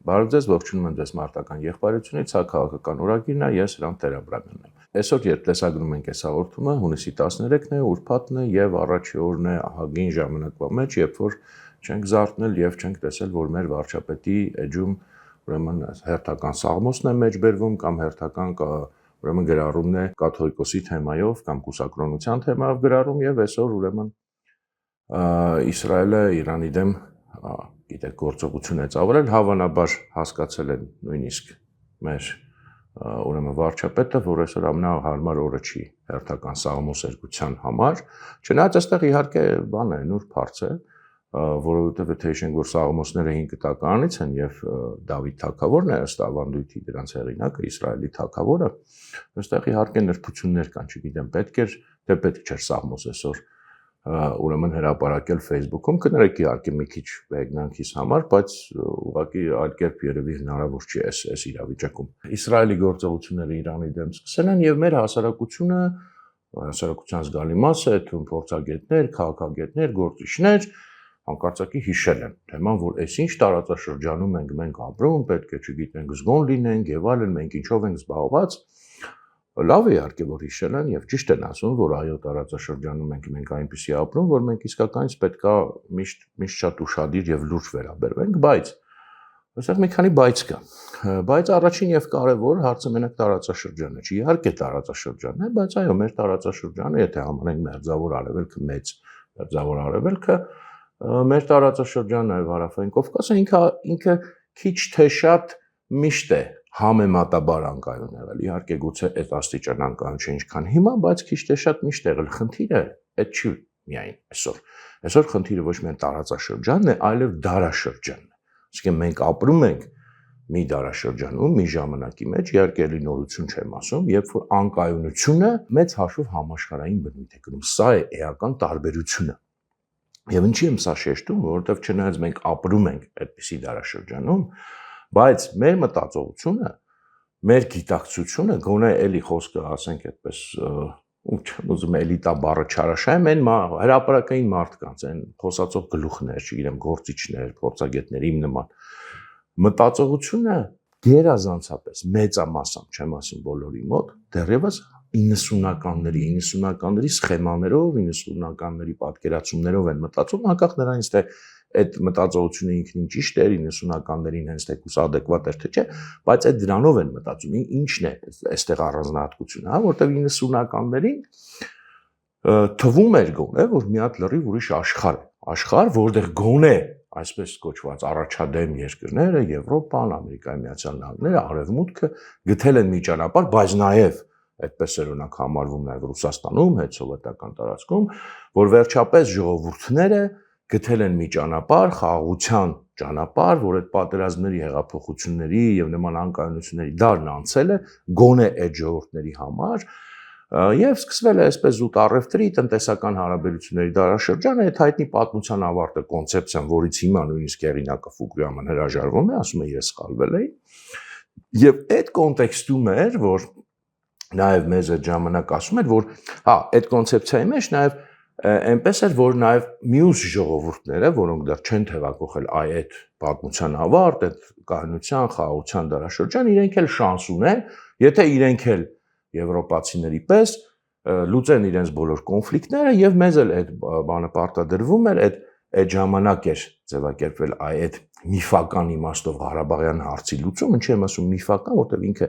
Բարև ձեզ, ողջունում եմ ձեզ մարտական եղբայրությունից, սա քաղաքական օրագիրն է, ես Հրանտ Տեր-Աբրամյանն եմ։ Այսօր երբ տեսագրում ենք այս հաղորդումը, հունիսի 13-ն է, ուրբաթն է եւ առաջի օրն է ահագին ժամանակվա մեջ, երբ որ չենք զարթնել եւ չենք տեսել, որ մեր վարչապետի էջում ուրեմն հերթական սաղմոսն է մեջբերվում կամ հերթական ուրեմն գրառումն է կաթողիկոսի թեմայով կամ կուսակրոնության թեմայով գրառում եւ այսօր ուրեմն Իսրայելը Իրանի դեմ գիտեք գործողություն է ծավալել, հավանաբար հասկացել են նույնիսկ մեր ուրեմն վարչապետը, որ այսօր ամենահարմար օրը չի հերթական սաղմոսերգության համար, չնայած այստեղ իհարկե բան է, նուրբ հարց է, որովհետև եթե հիշենք, որ սաղմոսները 5 տականից են եւ Դավիթ թագավորն է ըստ ավանդույթի դրանց հեղինակը, Իսրայելի թագավորը, այստեղ իհարկե նրբություններ կան, չգիտեմ, պետք էր, թե պետք չէր սաղմոս այսօր ուրեմն հրապարակել Facebook-ում, կներեք իհարկե մի քիչ հեգնանքիս համար, բայց ուղղակի այլ կերպ երևի հնարավոր չի այս իրավիճակում։ Իսրայելի գործողությունները Իրանի դեմ սկսել են եւ մեր հասարակությունը, հասարակության զգալի մասը, թվում փորձագետներ, քաղաքագետներ, գործիչներ հանկարծակի հիշել են թեման, որ այսինչ տարածաշրջանում ենք ապրում, պետք է չգիտենք զգոն լինենք եւ այլն, մենք ինչով ենք զբաղված։ Լավ է իհարկե, որ հիշել են եւ ճիշտ են ասում, որ այո տարածաշրջանում մենք այնպեսի ապրում, որ մենք իսկականից պետքա միշտ շատ ուշադիր եւ լուրջ վերաբերվենք, բայց այստեղ մի քանի բայց կա։ Բայց առաջին եւ կարեւոր հարցը մենակ տարածաշրջանը չի, իհարկե տարածաշրջանն է, բայց այո մեր տարածաշրջանը, եթե համարենք մերձավոր արևելքը մեծ մերձավոր արևելքը, մեր տարածաշրջանը այլ հարավային Կովկասը ինքը քիչ թե շատ միշտ է համեմատաբար անկայուն եղել։ Իհարկե գուցե այդ աստիճան անկայուն չէ ինչքան հիմա, բայց քիչ թե շատ միշտ եղել։ Խնդիրը այդ չի միայն այսօր։ Այսօր խնդիրը ոչ միայն տարածաշրջանն է, այլև դարաշրջանն է։ Այսինքն մենք ապրում ենք մի դարաշրջանում, մի ժամանակի մեջ, իհարկե էլի նորություն չեմ ասում, երբ որ անկայունությունը մեծ հաշվով համաշխարհային բնույթ է կրում։ Սա է էական տարբերությունը։ Եվ ինչի եմ սա շեշտում, որովհետև չնայած մենք ապրում ենք այդպիսի դարաշրջանում, բայց մեր մտածողությունը, մեր գիտակցությունը, գոնե էլի խոսքը ասենք այդպես, ուզում եմ էլիտա բառը չարաշահեմ, այն հրապարակային մարդկանց, այն խոսացող գլուխներ, չգիտեմ, գործիչներ, փորձագետներ իմ նման մտածողությունը գերազանցապես մեծամասամբ, չեմ ասում բոլորի մոտ, դեռևս 90-ականների սխեմաներով, 90-ականների պատկերացումներով են մտածում, անկախ նրանից թե այդ մտածողությունը ինքնին ճիշտ էր, 90-ականներին հենց թեկուզ adekvat էր թե չէ, բայց այդ դրանով են մտածում, ինչն է այստեղ առանձնահատկությունը, հա, որտեղ 90-ականներին թվում էր գոնե, որ մի հատ լրիվ ուրիշ աշխարհ, որտեղ գոնե այսպես կոչված առաջադեմ երկրները, Եվրոպան, Ամերիկայի Միացյալ Նահանգները, Արևմուտքը գտել են մի ճանապարհ, բայց նաև այդպես էր օրինակ համարվում նաև Ռուսաստանում, հետսովետական տարածքում, որ վերջապես ժողովուրդները գտել են մի ճանապարհ, խաղաղության ճանապարհ, որ այդ պատերազմների, հեղափոխությունների եւ նման անկայունությունների դարն անցել է, գոնե այդ ժողովուրդների համար, եւ սկսվել է այսպես զուտ առևտրի, տնտեսական հարաբերությունների դարաշրջանը, այդ հայտնի պատմության ավարտը կոնցեպցիան, որից հիմա նույնիսկ հեղինակը Ֆուկույաման հրաժարվում է, ասում է ես սխալվել էի, եւ այդ կոնտեքստում էր, որ նաեւ մեզ այդ ժամանակ ասում էր, որ հա, այդ կոնցեպցիայի մեջ նաեւ այնպես էր, որ նաև մյուս ժողովուրդները, որոնք դեռ չեն թևակողել այդ պատմության ավարտ, այդ կայունության, խաղաղության դարաշրջան, իրենք էլ շանս ունեն, եթե իրենք էլ եվրոպացիների պես լուծեն իրենց բոլոր կոնֆլիկտները եւ մեզ էլ այդ բանը պարտադրվում էր, այդ ժամանակ էր ձևակերպվել այդ միֆական իմաստով Ղարաբաղյան հարցի լուծում, ինչի եմ ասում միֆական, որտեղ ինքը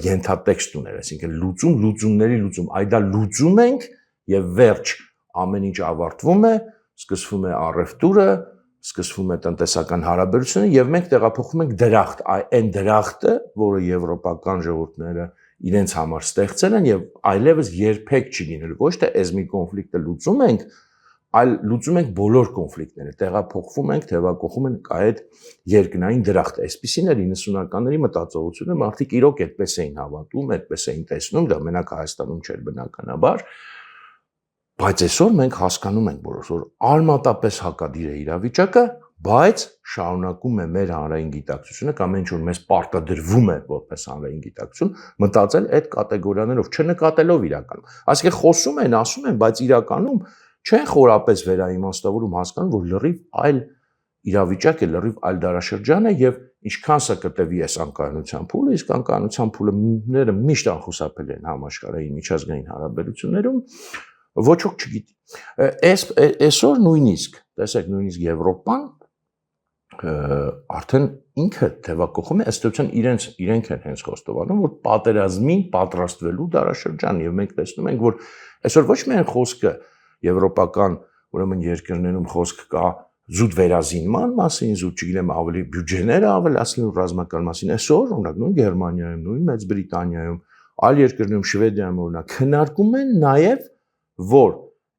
ենթատեքստ ուներ, այսինքն լուծումների լուծում, այ դա լուծում ենք եւ վերջ ամեն ինչ ավարտվում է, սկսվում է առևտուրը, սկսվում է տնտեսական հարաբերությունը եւ մենք տեղափոխվում ենք դրախտ, այն դրախտը, որը եվրոպական ժողովուրդները իրենց համար ստեղծել են եւ այլևս երբեք չի լինելու, ոչ թե այս մի կոնֆլիկտը լուծում ենք, այլ լուծում ենք բոլոր կոնֆլիկտները, տեղափոխվում ենք, թևակողում ենք այդ երկնային դրախտը։ Այսպիսին էր 90-ականների մտածողությունը, մարդիկ իրոք այդպես էին հավատում, այդպես էին տեսնում, դա մենակ Հայաստանում չէր բնականաբար, բայց այսօր մենք հասկանում ենք բոլորս, որ արմատապես հակադիր է իրավիճակը, բայց շարունակում է մեր հանրային գիտակցությունը կամ ինչ որ մեզ պարտադրվում է որպես հանրային գիտակցություն մտածել այդ կատեգորիաներով, չնկատելով իրականում։ Այսինքն խոսում են, ասում են, բայց իրականում չեն խորապես վերաիմաստավորում հասկանում, որ լրիվ այլ իրավիճակ է, լրիվ այլ դարաշրջան է եւ ինչքան սա կտևի այս անկայունության փուլը, իսկ անկայունության փուլները միշտ անխուսափելի են համաշխարհային միջազգային հարաբերություններում, ոչ ոք չգիտի։ Այսօր նույնիսկ, տեսեք, նույնիսկ Եվրոպան արդեն ինքը թևակողում է ըստ էության իրենք են հենց խոստովանում, որ պատերազմին պատրաստվելու դարաշրջան, եւ մենք տեսնում ենք, որ այսօր ոչ միայն խոսքը եվրոպական ուրեմն երկրներում խոսք կա զուտ վերազինման մասին, զուտ չգիտեմ ավելի բյուջեները ավելացնելու ռազմական մասին, այսօր օրինակ նույն Գերմանիայում, նույն Մեծ Բրիտանիայում, այլ երկրներում, Շվեդիայում օրինակ քննարկում են նաև, որ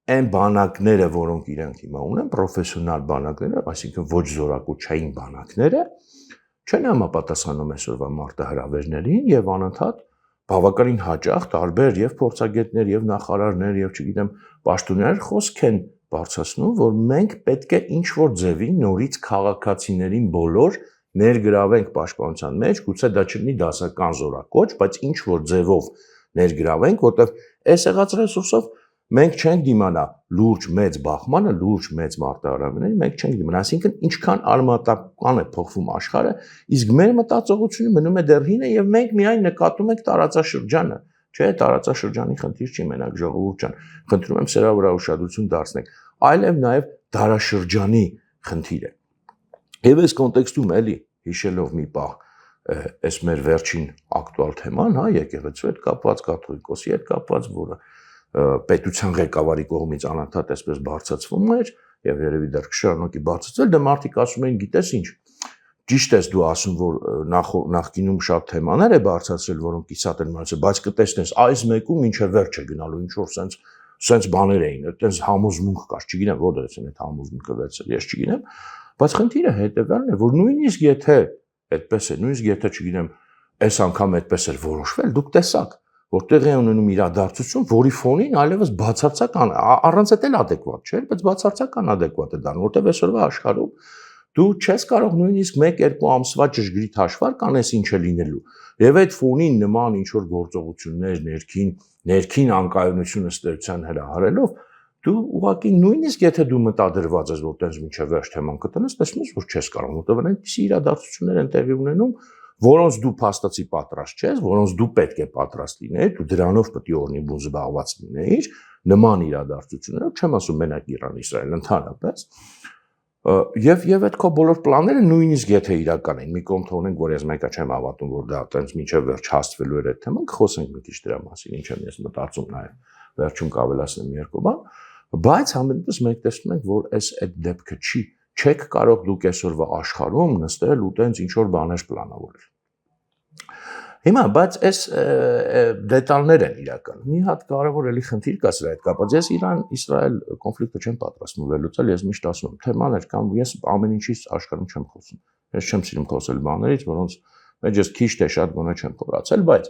այն բանակները, որոնք իրենք հիմա ունեն, պրոֆեսիոնալ բանակները, այսինքն ոչ զորակոչային բանակները, չեն համապատասխանում այսօրվա մարտահրավերներին եւ անընդհատ բավականին հաճախ տարբեր եւ փորձագետներ եւ նախարարներ եւ չգիտեմ պաշտոնյաներ խոսք են բարձրացնում, որ մենք պետք է ինչ որ ձևի նորից քաղաքացիներին բոլոր ներգրավենք պաշտպանության մեջ, գուցե դա չլինի դասական զորակոչ, բայց ինչ որ ձևով ներգրավենք, որտեղ այս եղած ռեսուրսով մենք չենք դիմանա լուրջ մեծ բախմանը, լուրջ մեծ մարտահրավերներին, մենք չենք դիմանա, այսինքն ինչքան արմատական է փոխվում աշխարհը, իսկ մեր մտածողությունը մնում է դեռ հինը եւ մենք միայն նկատում ենք տարածաշրջանը, չէ, տարածաշրջանի խնդիր չի մենակ ժողովուրդ ջան, խնդրում եմ սրա վրա ուշադրություն դարձնենք, այլև նաեւ դարաշրջանի խնդիր է։ Եվ այս կոնտեքստում էլի հիշելով մի պահ այս մեր վերջին ակտուալ թեման, հա, եկեղեցու հետ կապված, կաթողիկոսի հետ կապված, որը պետության ղեկավարի կողմից անընդհատ այսպես բարձրացվում էր եւ երևի դեռ կշարունակի բարձրացվել, դա մարդիկ ասում են, գիտես ինչ, ճիշտ ես դու ասում, որ նախկինում շատ թեմաներ է բարձրացրել, որոնք կիսատ են մնացել, բայց կտեսնես այս մեկում ինչը վերջ է գնալու, ինչ որ սենց բաներ էին, այդպես համոզմունք կար, չգիտեմ որտեղից են այդ համոզմունքը վերցրել, ես չգիտեմ, բայց խնդիրը հետեւյալն է, որ նույնիսկ եթե այդպես է, նույնիսկ եթե չգիտեմ, այս անգամ այդպես էր որոշվել, դուք տեսաք որ տեղի ունենում իրադարձություն, որի ֆոնին այլևս բացարձական, առանց էլ ադեկվատ չէ, բայց բացարձական ադեկվատ է դառնում, որտեղ այսօրվա աշխարհում դու չես կարող նույնիսկ 1-2 ամսվա ճշգրիտ հաշվարկ անես ինչ է լինելու։ Եվ այդ ֆոնին նման ինչ որ գործողություններ ներքին անկայունությունը ստերության հրահարելով, դու ուղղակի նույնիսկ եթե դու մտադրված ես, որ տենց մինչև վերջ թեման կտնես, տեսնում ես, որ չես կարող, որտեղ այնպիսի իրադարձություններ են տեղի ունենում, որոնց դու փաստացի պատրաստ չես, որոնց դու պետք է պատրաստ լինեիր, դու դրանով պետք է օրնիբուն զբաղված լինեիր, նման իրադարձություններով, չեմ ասում մենակ Իրան-Իսրայել, ընդհանրապես, եւ այդ քո բոլոր պլանները նույնիսկ եթե իրական են, մի կողմ թողնենք, որ ես մեկը չեմ հավատում, որ դա տենց մինչև վերջ հասցվելու էր այդ թեման, կխոսենք մի քիչ դրա մասին, ինչ եմ ես մտածում նաեւ, վերջում կավելացնեմ երկու բան, բայց համենայնիվ մենք տեսնում ենք, որ այդ դեպքը չեք կարող դուք այսօրվա աշխարհում նստել ու տենց ինչ որ բաներ պլանավորել։ Հիմա, բայց այս դետալներ են իրական։ Մի հատ կարևոր էլի խնդիր կա սրա հետ կապված։ Ես Իրան-Իսրայել կոնֆլիկտը չեմ պատրաստվում վերլուծել, ես միշտ ասում եմ, թեմաներ կան, ես ամեն ինչից աշխարհում չեմ խոսում։ Ես չեմ սիրում խոսել բաներից, որոնց մեջ ես քիչ թե շատ գոնե չեմ փորացել, բայց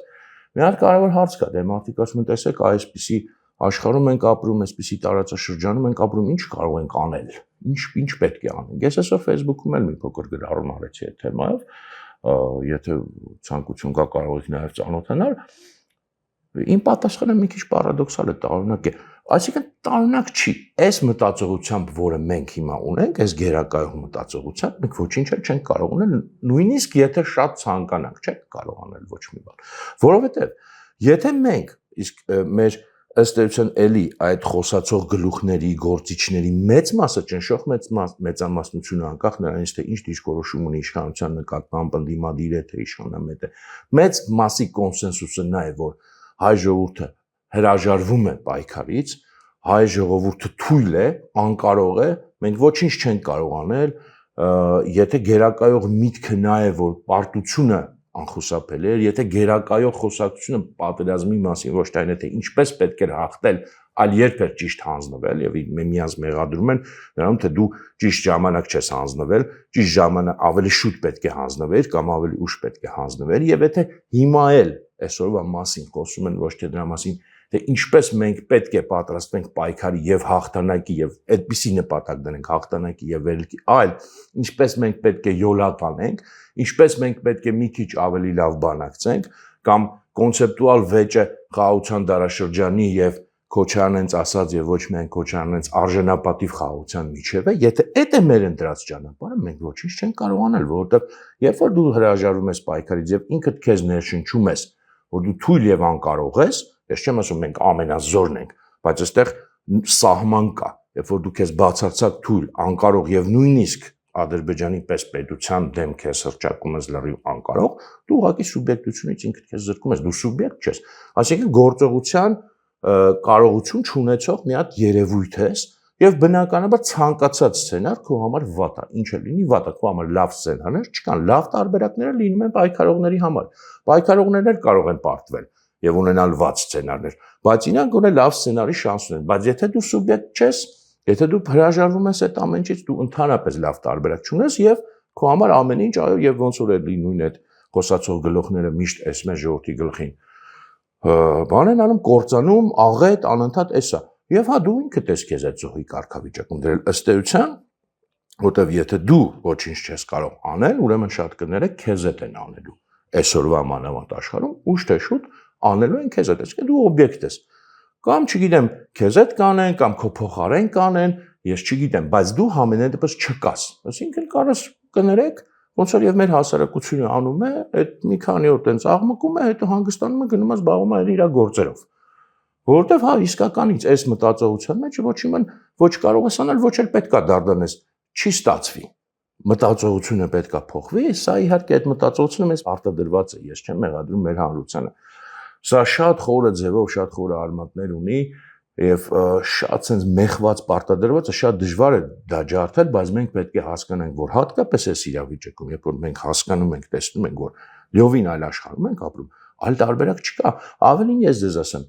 մի հատ կարևոր հարց կա, դե մարդիկ ասում են, տեսեք, այսպիսի աշխարհում ենք ապրում, այսպիսի տարածաշրջանում ենք ապրում, ինչ կարող ենք անել, ինչ պետք է անենք։ Ես այսօր Facebook-ում էլ մի փոքր գրառում արեցի այդ թեմայով, եթե ցանկություն կա կարող եք նաև ծանոթանալ։ Իմ պատասխանը մի քիչ պարադոքսալ է, տարօրինակ է։ Այսինքն տարօրինակ չի։ Այս մտածողությամբ, որը մենք հիմա ունենք, այս գերակայող մտածողությամբ, մենք ոչինչ չենք կարող անել, նույնիսկ եթե շատ ցանկանանք, չենք կարող անել ոչ մի բան։ Որովհետև եթե մենք իսկ մեր ըստ էության էլի այդ խոսացող գլուխների, գործիչների մեծ մասը ճնշող մեծամասնությունը անկախ նրանից թե ինչ դիրքորոշում ունի իշխանության նկատմամբ ընդդիմադիր է թե իշխանամետ է, մեծ մասի կոնսենսուսը նա է, որ հայ ժողովուրդը հրաժարվում է պայքարից, հայ ժողովուրդը թույլ է, անկարող է, մենք ոչինչ չենք կարող անել, եթե գերակայող միտքը նա է, որ պարտությունը անխուսափելի էր, եթե գերակայող խոսակցությունը պատերազմի մասին ոչ թե այն է, թե ինչպես պետք էր հաղթել, այլ երբ էր ճիշտ հանձնվել եւ միմյանց մեղադրում են նրանում, թե դու ճիշտ ժամանակ չես հանձնվել, ճիշտ ժամանակ ավելի շուտ պետք է հանձնվեիր կամ ավելի ուշ պետք է հանձնվեիր եւ եթե հիմա էլ այսօրվա մասին խոսում են ոչ թե դրա մասին, թե ինչպես մենք պետք է պատրաստվենք պայքարի եւ հաղթանակի եւ այդպիսի նպատակ դնենք հաղթանակի եւ վերելքի, այլ ինչպես մենք պետք է յոլատ անենք, ինչպես մենք պետք է մի քիչ ավելի լավ բանակցենք կամ կոնցեպտուալ վեճը խաղաղության դարաշրջանի եւ Քոչարյանց ասած եւ ոչ միայն Քոչարյանց արժանապատիվ խաղաղության միջև է, եթե այդ է մեր ընտրած ճանապարհը, մենք ոչինչ չենք կարող անել, որովհետեւ երբ որ դու հրաժարվում ես պայքարից եւ ինքդ քեզ ներշնչում ես, որ դու թույլ եւ անկարող ես, ես չեմ ասում մենք ամենազորն ենք, բայց այստեղ սահման կա, երբ որ դու քեզ բացարձակ թույլ, անկարող եւ նույնիսկ Ադրբեջանի պես պետության դեմ քեզ հրճակում ես լրիվ անկարող, դու ուղղակի սուբյեկտությունից ինքդ քեզ զրկում ես, դու սուբյեկտ չես, այսինքն գործողության կարողություն չունեցող մի հատ երևույթ ես եւ բնականաբար ցանկացած սցենար քո համար վատ է, ինչ է լինի վատ է, քո համար լավ սցենարներ չկան, լավ տարբերակները լինում են պայքարողների համար, պայքարողներն էլ կարող են պարտվել եւ ունենալ վատ սցենարներ, բայց իրանք ունեն լավ սցենարի շանս ունեն, բայց եթե դու սուբյեկտ չես, եթե դու հրաժարվում ես այդ ամեն ինչից, դու ընդհանրապես լավ տարբերակ չունես եւ քո համար ամեն ինչ, այո, եւ ոնց որ էլի նույն այդ խոսացող գլուխները միշտ էս մեր ժողովրդի գլխին բան են անում, կործանում, աղետ, անընդհատ էսա։ Եվ հա դու ինքդ ես քեզ այդ զոհի կարգավիճակում դրել ըստ էության, որտեվ եթե դու ոչինչ չես կարող անել, ուրեմն շատ կներեք քեզ հետ են անելու։ Այսօրվա մանավանդ աշխարհում ուշ թե շուտ անելու են քեզ հետ, այսինքն դու օբյեկտ ես։ Կամ չգիտեմ, քեզ հետ կանեն, կամ քո փոխարեն կանեն, ես չգիտեմ, բայց դու համենայն դեպս չկաս։ Այսինքն կարաս կներեք, ոնց որ եւ մեր հասարակությունը անում է, այդ մի քանի օր տենց աղմկում է, հետո հանգստանում է, գնում է զբաղվում է իր գործերով։ Որովհետեւ հա իսկականից այս մտածողության մեջ ոչ կարող ես անել, ոչ էլ պետքա դարդանես, չի ստացվի։ Մտածողությունը պետքա փոխվի, սա իհարկե այդ մտածողությունը մեզ արտադրված է, ես չեմ մեղադրում մեր հանրությանը։ Սա շատ խորը ձևով, շատ խորը արմատներ ունի եւ շատ sense մեղված պարտադրված է, շատ դժվար է դա ջարդել, բայց մենք պետք է հասկանանք, որ հատկապես այս իրավիճակում, երբ որ մենք հասկանում ենք, տեսնում ենք, որ լիովին այլ աշխարհում ենք ապրում, այլ տարբերակ չկա։ Ավելին ես ձեզ ասեմ,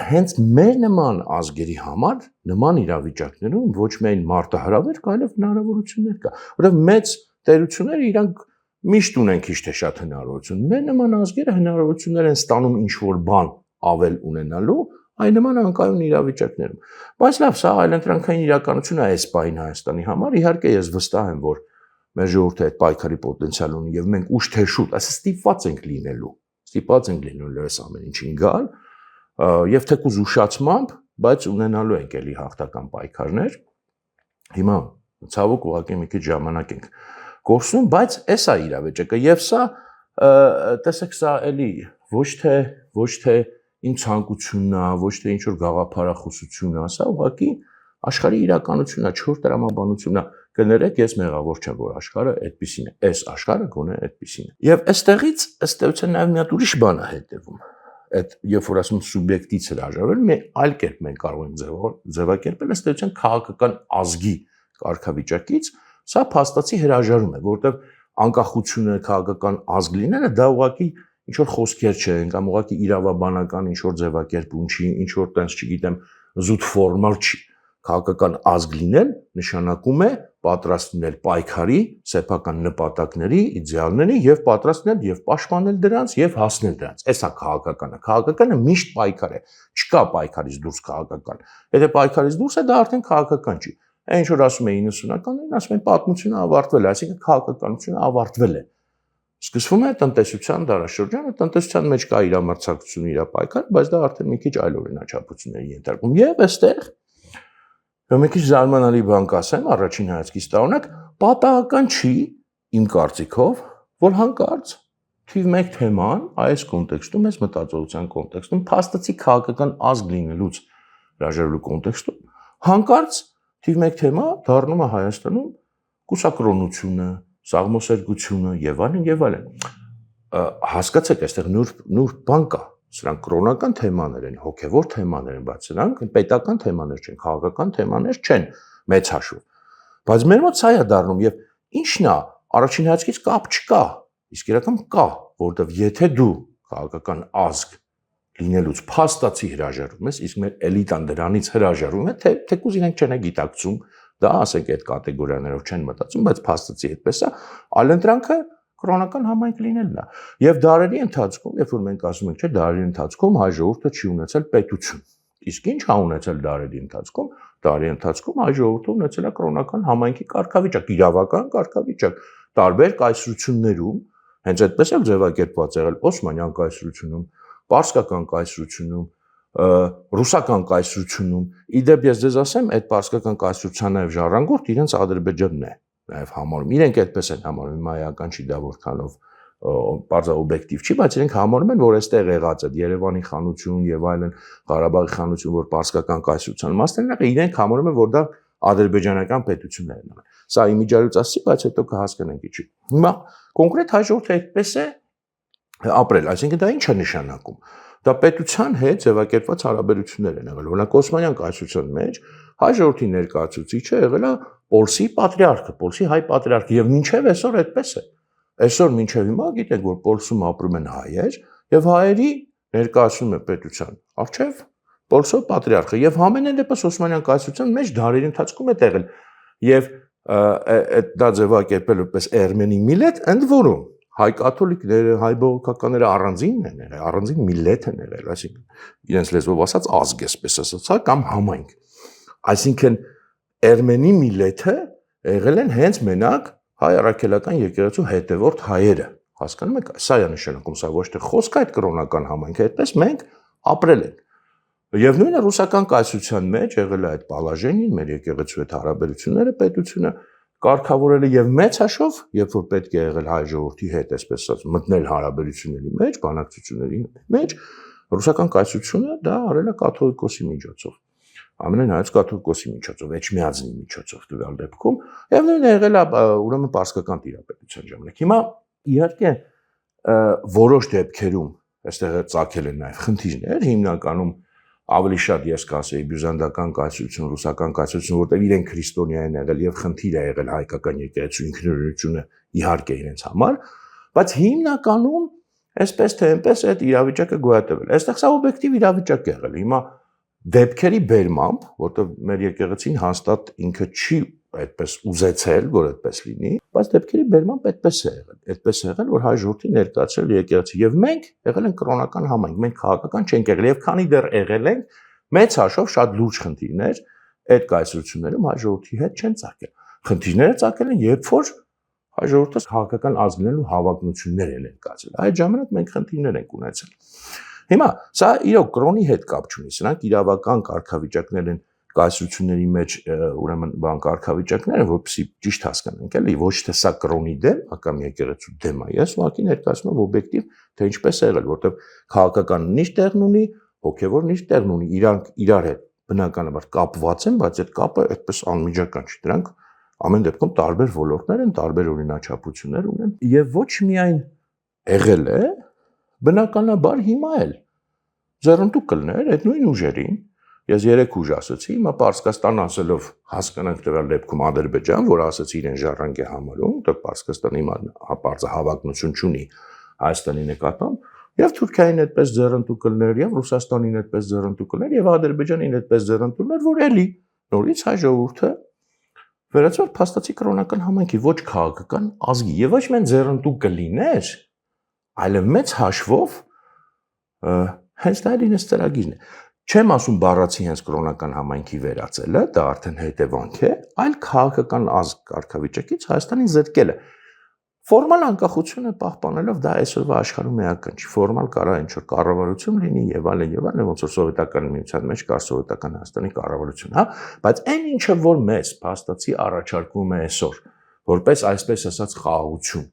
հենց մեր նման ազգերի համար նման իրավիճակներում ոչ միայն մարտահրավեր կա, այլև հնարավորություններ կա, որովհետեւ մեծ տերությունները իրանք միշտ ունեն քիչ թե շատ հնարավորություն։ Մեր նման ազգերը հնարավորություններ են ստանում ինչ-որ բան ավել ունենալու այն նման անկայուն իրավիճակներում։ Բայց լավ, սա այլընտրանքային իրականություն է այս պահին Հայաստանի համար։ Իհարկե ես վստահ եմ, որ մեր ժողովուրդը այդ պայքարի պոտենցիալ ունի եւ մենք ուշ թե շուտ, այսինքն ստիպված ենք լինելու այս ամեն ինչին գալ եւ թեկուզ ուշացմամբ, բայց ունենալու ենք էլի հաղթական պայքարներ։ Հիմա ցավոք ուղղակի մի քիչ ժամանակ ենք կորցնում, բայց էս է իրավիճակը եւ սա տեսեք սա էլի ոչ թե իմ ցանկությունն է, ոչ թե ինչ որ գաղափարախոսություն է, սա ուղղակի աշխարհի իրականությունն է, չոր տրամաբանությունն է։ Կներեք, ես մեղավոր չեմ, որ աշխարհը այդպեսին է, այս աշխարհը գոնե այդպեսին է։ Եվ այստեղից ըստ էության նաեւ մի հատ ուրիշ բան է հետևում։ Այդ երբ որ ասում սուբյեկտից հրաժարվել, մի այլ կերպ մենք կարող ենք ձևակերպել ըստ էության քաղաքական ազգի կարգավիճակից, սա փաստացի հրաժարում է, որովհետև անկախությունը քաղաքական ազգ լինելը դա ուղղակի ինչ որ խոսքեր չեն կամ ուղղակի իրավաբանական ինչ որ ձևակերպում չի, ինչ որ տենց չգիտեմ զուտ ֆորմալ չի։ Քաղաքական ազգ լինել նշանակում է պատրաստ լինել պայքարի, սեփական նպատակների, իդեալների եւ պատրաստ լինել եւ պաշտպանել դրանց եւ հասնել դրանց։ Էսա քաղաքականը։ Քաղաքականը միշտ պայքար է։ Չկա պայքարից դուրս քաղաքական։ Եթե պայքարից դուրս է, դա արդեն քաղաքական չի։ Այն ինչ որ ասում է 90-ականներին, ասում են պատմությունը ավարտվել է, այսինքն քաղաքականությունը ավարտվել է։ Սկսվում է տնտեսության դարաշրջանը, տնտեսության մեջ կա իր ամրցակցություն, իր պայքար, բայց դա արդեն մի քիչ այլ օրինաչափությունների ենթարկում։ Եվ այստեղ մի քիչ զարմանալի բան կասեմ, առաջին հայացքից տառնակ, պատահական չի իմ կարծիքով, որ հանկարծ թիվ 1 թեման այս կոնտեքստում, այս մտածողության կոնտեքստում, փաստացի քաղաքական ազգ լինելուց հրաժարվելու կոնտեքստում, հանկարծ թիվ 1 թեմա դառնում է Հայաստանում կուսակրոնությունը, սաղմոսերգությունը եւ այլն եւ այլն։ Հասկացեք, այստեղ նուրբ բան կա։ Սրանք կրոնական թեմաներ են, հոգևոր թեմաներ են, բայց սրանք պետական թեմաներ չեն, քաղաքական թեմաներ չեն մեծ հաշվով։ Բայց մեր մոտ սա է դառնում եւ ի՞նչն է, առաջին հայացքից կապ չկա, իսկ իրական կա, որովհետեւ եթե դու քաղաքական ազգ լինելուց փաստացի հրաժարվում ես, իսկ մեր էլիտան դրանից հրաժարվում է, թեկուզ իրենք չեն գիտակցում, դա ասենք այդ կատեգորիաներով չեն մտածում, բայց փաստացի այդպես է, այլընտրանքը կրոնական համայնք լինելն է։ Եվ դարերի ընթացքում, երբ որ մենք ասում ենք, չէ, դարերի ընթացքում հայ ժողովուրդը չի ունեցել պետություն։ Իսկ ինչ է ունեցել դարերի ընթացքում։ Դարերի ընթացքում հայ ժողովուրդը ունեցել է կրոնական համայնքի կարգավիճակ, իրավական կարգավիճակ, տարբեր կայսրություններում, հենց այդպես էլ ձևակերպված եղել Օսմանյան կայսրությունում, Պարսկական կայսրությունում, ռուսական կայսրությունում իդեպ ես ձեզ ասեմ այդ պարսկական կայսրության նաև ժառանգորդ իրենց Ադրբեջանն է նաև համարում իրենք այդպես են համարում հիմա էական չի դա որքանով բարձր օբյեկտիվ չի բայց իրենք համարում են որ այստեղ եղած է Երևանի խանություն եւ այլն Ղարաբաղի խանություն որ պարսկական կայսրության մասն են իրենք համարում են որ դա ադրբեջանական պետություններն են սա իմիջիալից ասի բայց հետո կհասկանանք ինչի հիմա կոնկրետ հաջորդը այդպես է ապրել այսինքն դա ինչ է նշանակում դա պետության հետ ձևակերպված հարաբերություններ են եղել օրինակ Օսմանյան կայսրության մեջ հայ ժողովրդի ներկայացուցիչը եղել է Պոլսի պատրիարխը Պոլսի հայ պատրիարխը եւ մինչեւ այսօր այդպես է այսօր մինչեւ հիմա գիտեք որ Պոլսում ապրում են հայեր եւ հայերի ներկայացում է պետության արչեւ Պոլսո պատրիարխը եւ ամենայն դեպս Օսմանյան կայսրության մեջ դարերի ընթացքում է տեղել եւ դա ձևակերպել որպես Էրմենի միլետ ընդ որում հայ կաթոլիկները, հայ բողոքականները առանձին են եղել, առանձին միլետ են եղել, այսինքն իրենց լեզվով ասած ազգ էսպես ասած, կամ համայնք։ Այսինքն Էրմենի միլեթը եղել են հենց մենակ հայ առաքելական եկեղեցու հետևորդ հայերը։ Հասկանում եք, սա է նշանակում, սա ոչ թե խոսք այդ կրոնական համայնքը, այդպես մենք ապրել ենք։ Եվ նույնը ռուսական կայսրության մեջ եղել է այդ Պալաժենին, մեր եկեղեցու հետ հարաբերությունները պետությունը կարգավորել է եւ մեծ հաշվով, երբ որ պետք է եղել հայ ժողովրդի հետ, այսպես ասած, մտնել հարաբերությունների մեջ, բանակցությունների մեջ, ռուսական կայսրությունը դա արել է կաթոլիկոսի միջոցով։ Ամենայն հայոց կաթոլիկոսի միջոցով, Էջմիածնի միջոցով տվյալ դեպքում, եւ նույնը եղել է ուրեմն պարսկական տիրապետության ժամանակ։ Հիմա իհարկե որոշ դեպքերում այստեղ ծագել են նաեւ խնդիրներ, հիմնականում ավելի շատ ես կասեի բյուզանդական կայսրություն, ռուսական կայսրություն, որտեղ իրենք քրիստոնյա են եղել եւ խնդիր է եղել հայկական եկեղեցու ինքնուրույնությունը իհարկե իրենց համար, բայց հիմնականում այսպես թե այնպես այդ իրավիճակը գոյատևել։ Այստեղ սա օբյեկտիվ իրավիճակ է եղել։ Հիմա դեպքերի բերմամբ, որտեղ մեր եկեղեցին հաստատ ինքը չի այդպես ուզեցել, որ այդպես լինի, բայց դեպքերի բերմամբ այդպես է եղել։ Այդպես է եղել, որ հայ ժողովրդի ներկայացրել եկեղեցի եւ մենք եղել ենք կրոնական համայնք, մենք քաղաքական չենք եղել եւ քանի դեռ եղել ենք, մեծ հաշվով շատ լուրջ խնդիրներ այդ կայսրություններում հայ ժողովրդի հետ չեն ծագել։ Խնդիրները ծագել են, երբ որ հայ ժողովուրդը քաղաքական ազգներն ու հավակնություններ են ներկայացել։ Այդ ժամանակ մենք խնդիրներ ենք ունեցել։ Հիմա սա իրոք կրոնի հետ կապ չունի, սրանք իրավական կարգավիճակներ են կայսրությունների մեջ ուրեմն բան կարգավիճակները, որպեսզի ճիշտ հասկանանք, էլի ոչ թե սա կրոնի դեմ, կամ եկեղեցու դեմ է, ես ուղղակի ներկայացնում եմ օբյեկտիվ, թե ինչպես է եղել, որտեղ քաղաքականն ինչ տեղն ունի, հոգևորն ինչ տեղն ունի, իրանք իրար հետ բնականաբար կապված են, բայց այդ կապը այդպես անմիջական չի, դրանք ամեն դեպքում տարբեր ոլորտներ են, տարբեր օրինաչափություններ ունեն, եւ ոչ միայն եղել է, բնականաբար հիմա էլ ձեռնտու կլներ այդ նույն ուժերին Ես երեք ուժ ասացի, հիմա Պարսկաստան ասելով հասկանանք տվյալ դեպքում Ադրբեջան, որ ասացի իրեն ժառանգ է համարում, դա Պարսկաստանը հիմա հապարծը հավակնություն չունի Հայաստանի նկատմամբ, եւ Թուրքիային այդպես ձեռնտու կլներ, եւ Ռուսաստանին այդպես ձեռնտու կլներ, եւ Ադրբեջանին այդպես ձեռնտուներ, որ էլի նորից հայ ժողովուրդը վերածվել փաստացի կրոնական համայնքի ոչ քաղաքական ազգի, եւ ոչ միայն ձեռնտու կլիներ, այլև մեծ հաշվով հենց դա լինես ծրագիրն է։ Չեմ ասում բառացի հենց կրոնական համայնքի վերածելը, դա արդեն հետևանք է, այլ քաղաքական ազգ կարգավիճակից Հայաստանին զրկելը։ Ֆորմալ անկախությունը պահպանելով դա այսօրվա աշխարհում էական չի։ Ֆորմալ կարա ինչ-որ կառավարություն լինի եւ այլն, ոնց որ սովետական միության մեջ կար սովետական Հայաստանի կառավարություն, հա, բայց այն ինչը որ մեզ փաստացի առաջարկվում է այսօր, որպես այսպես ասած խաղաղություն,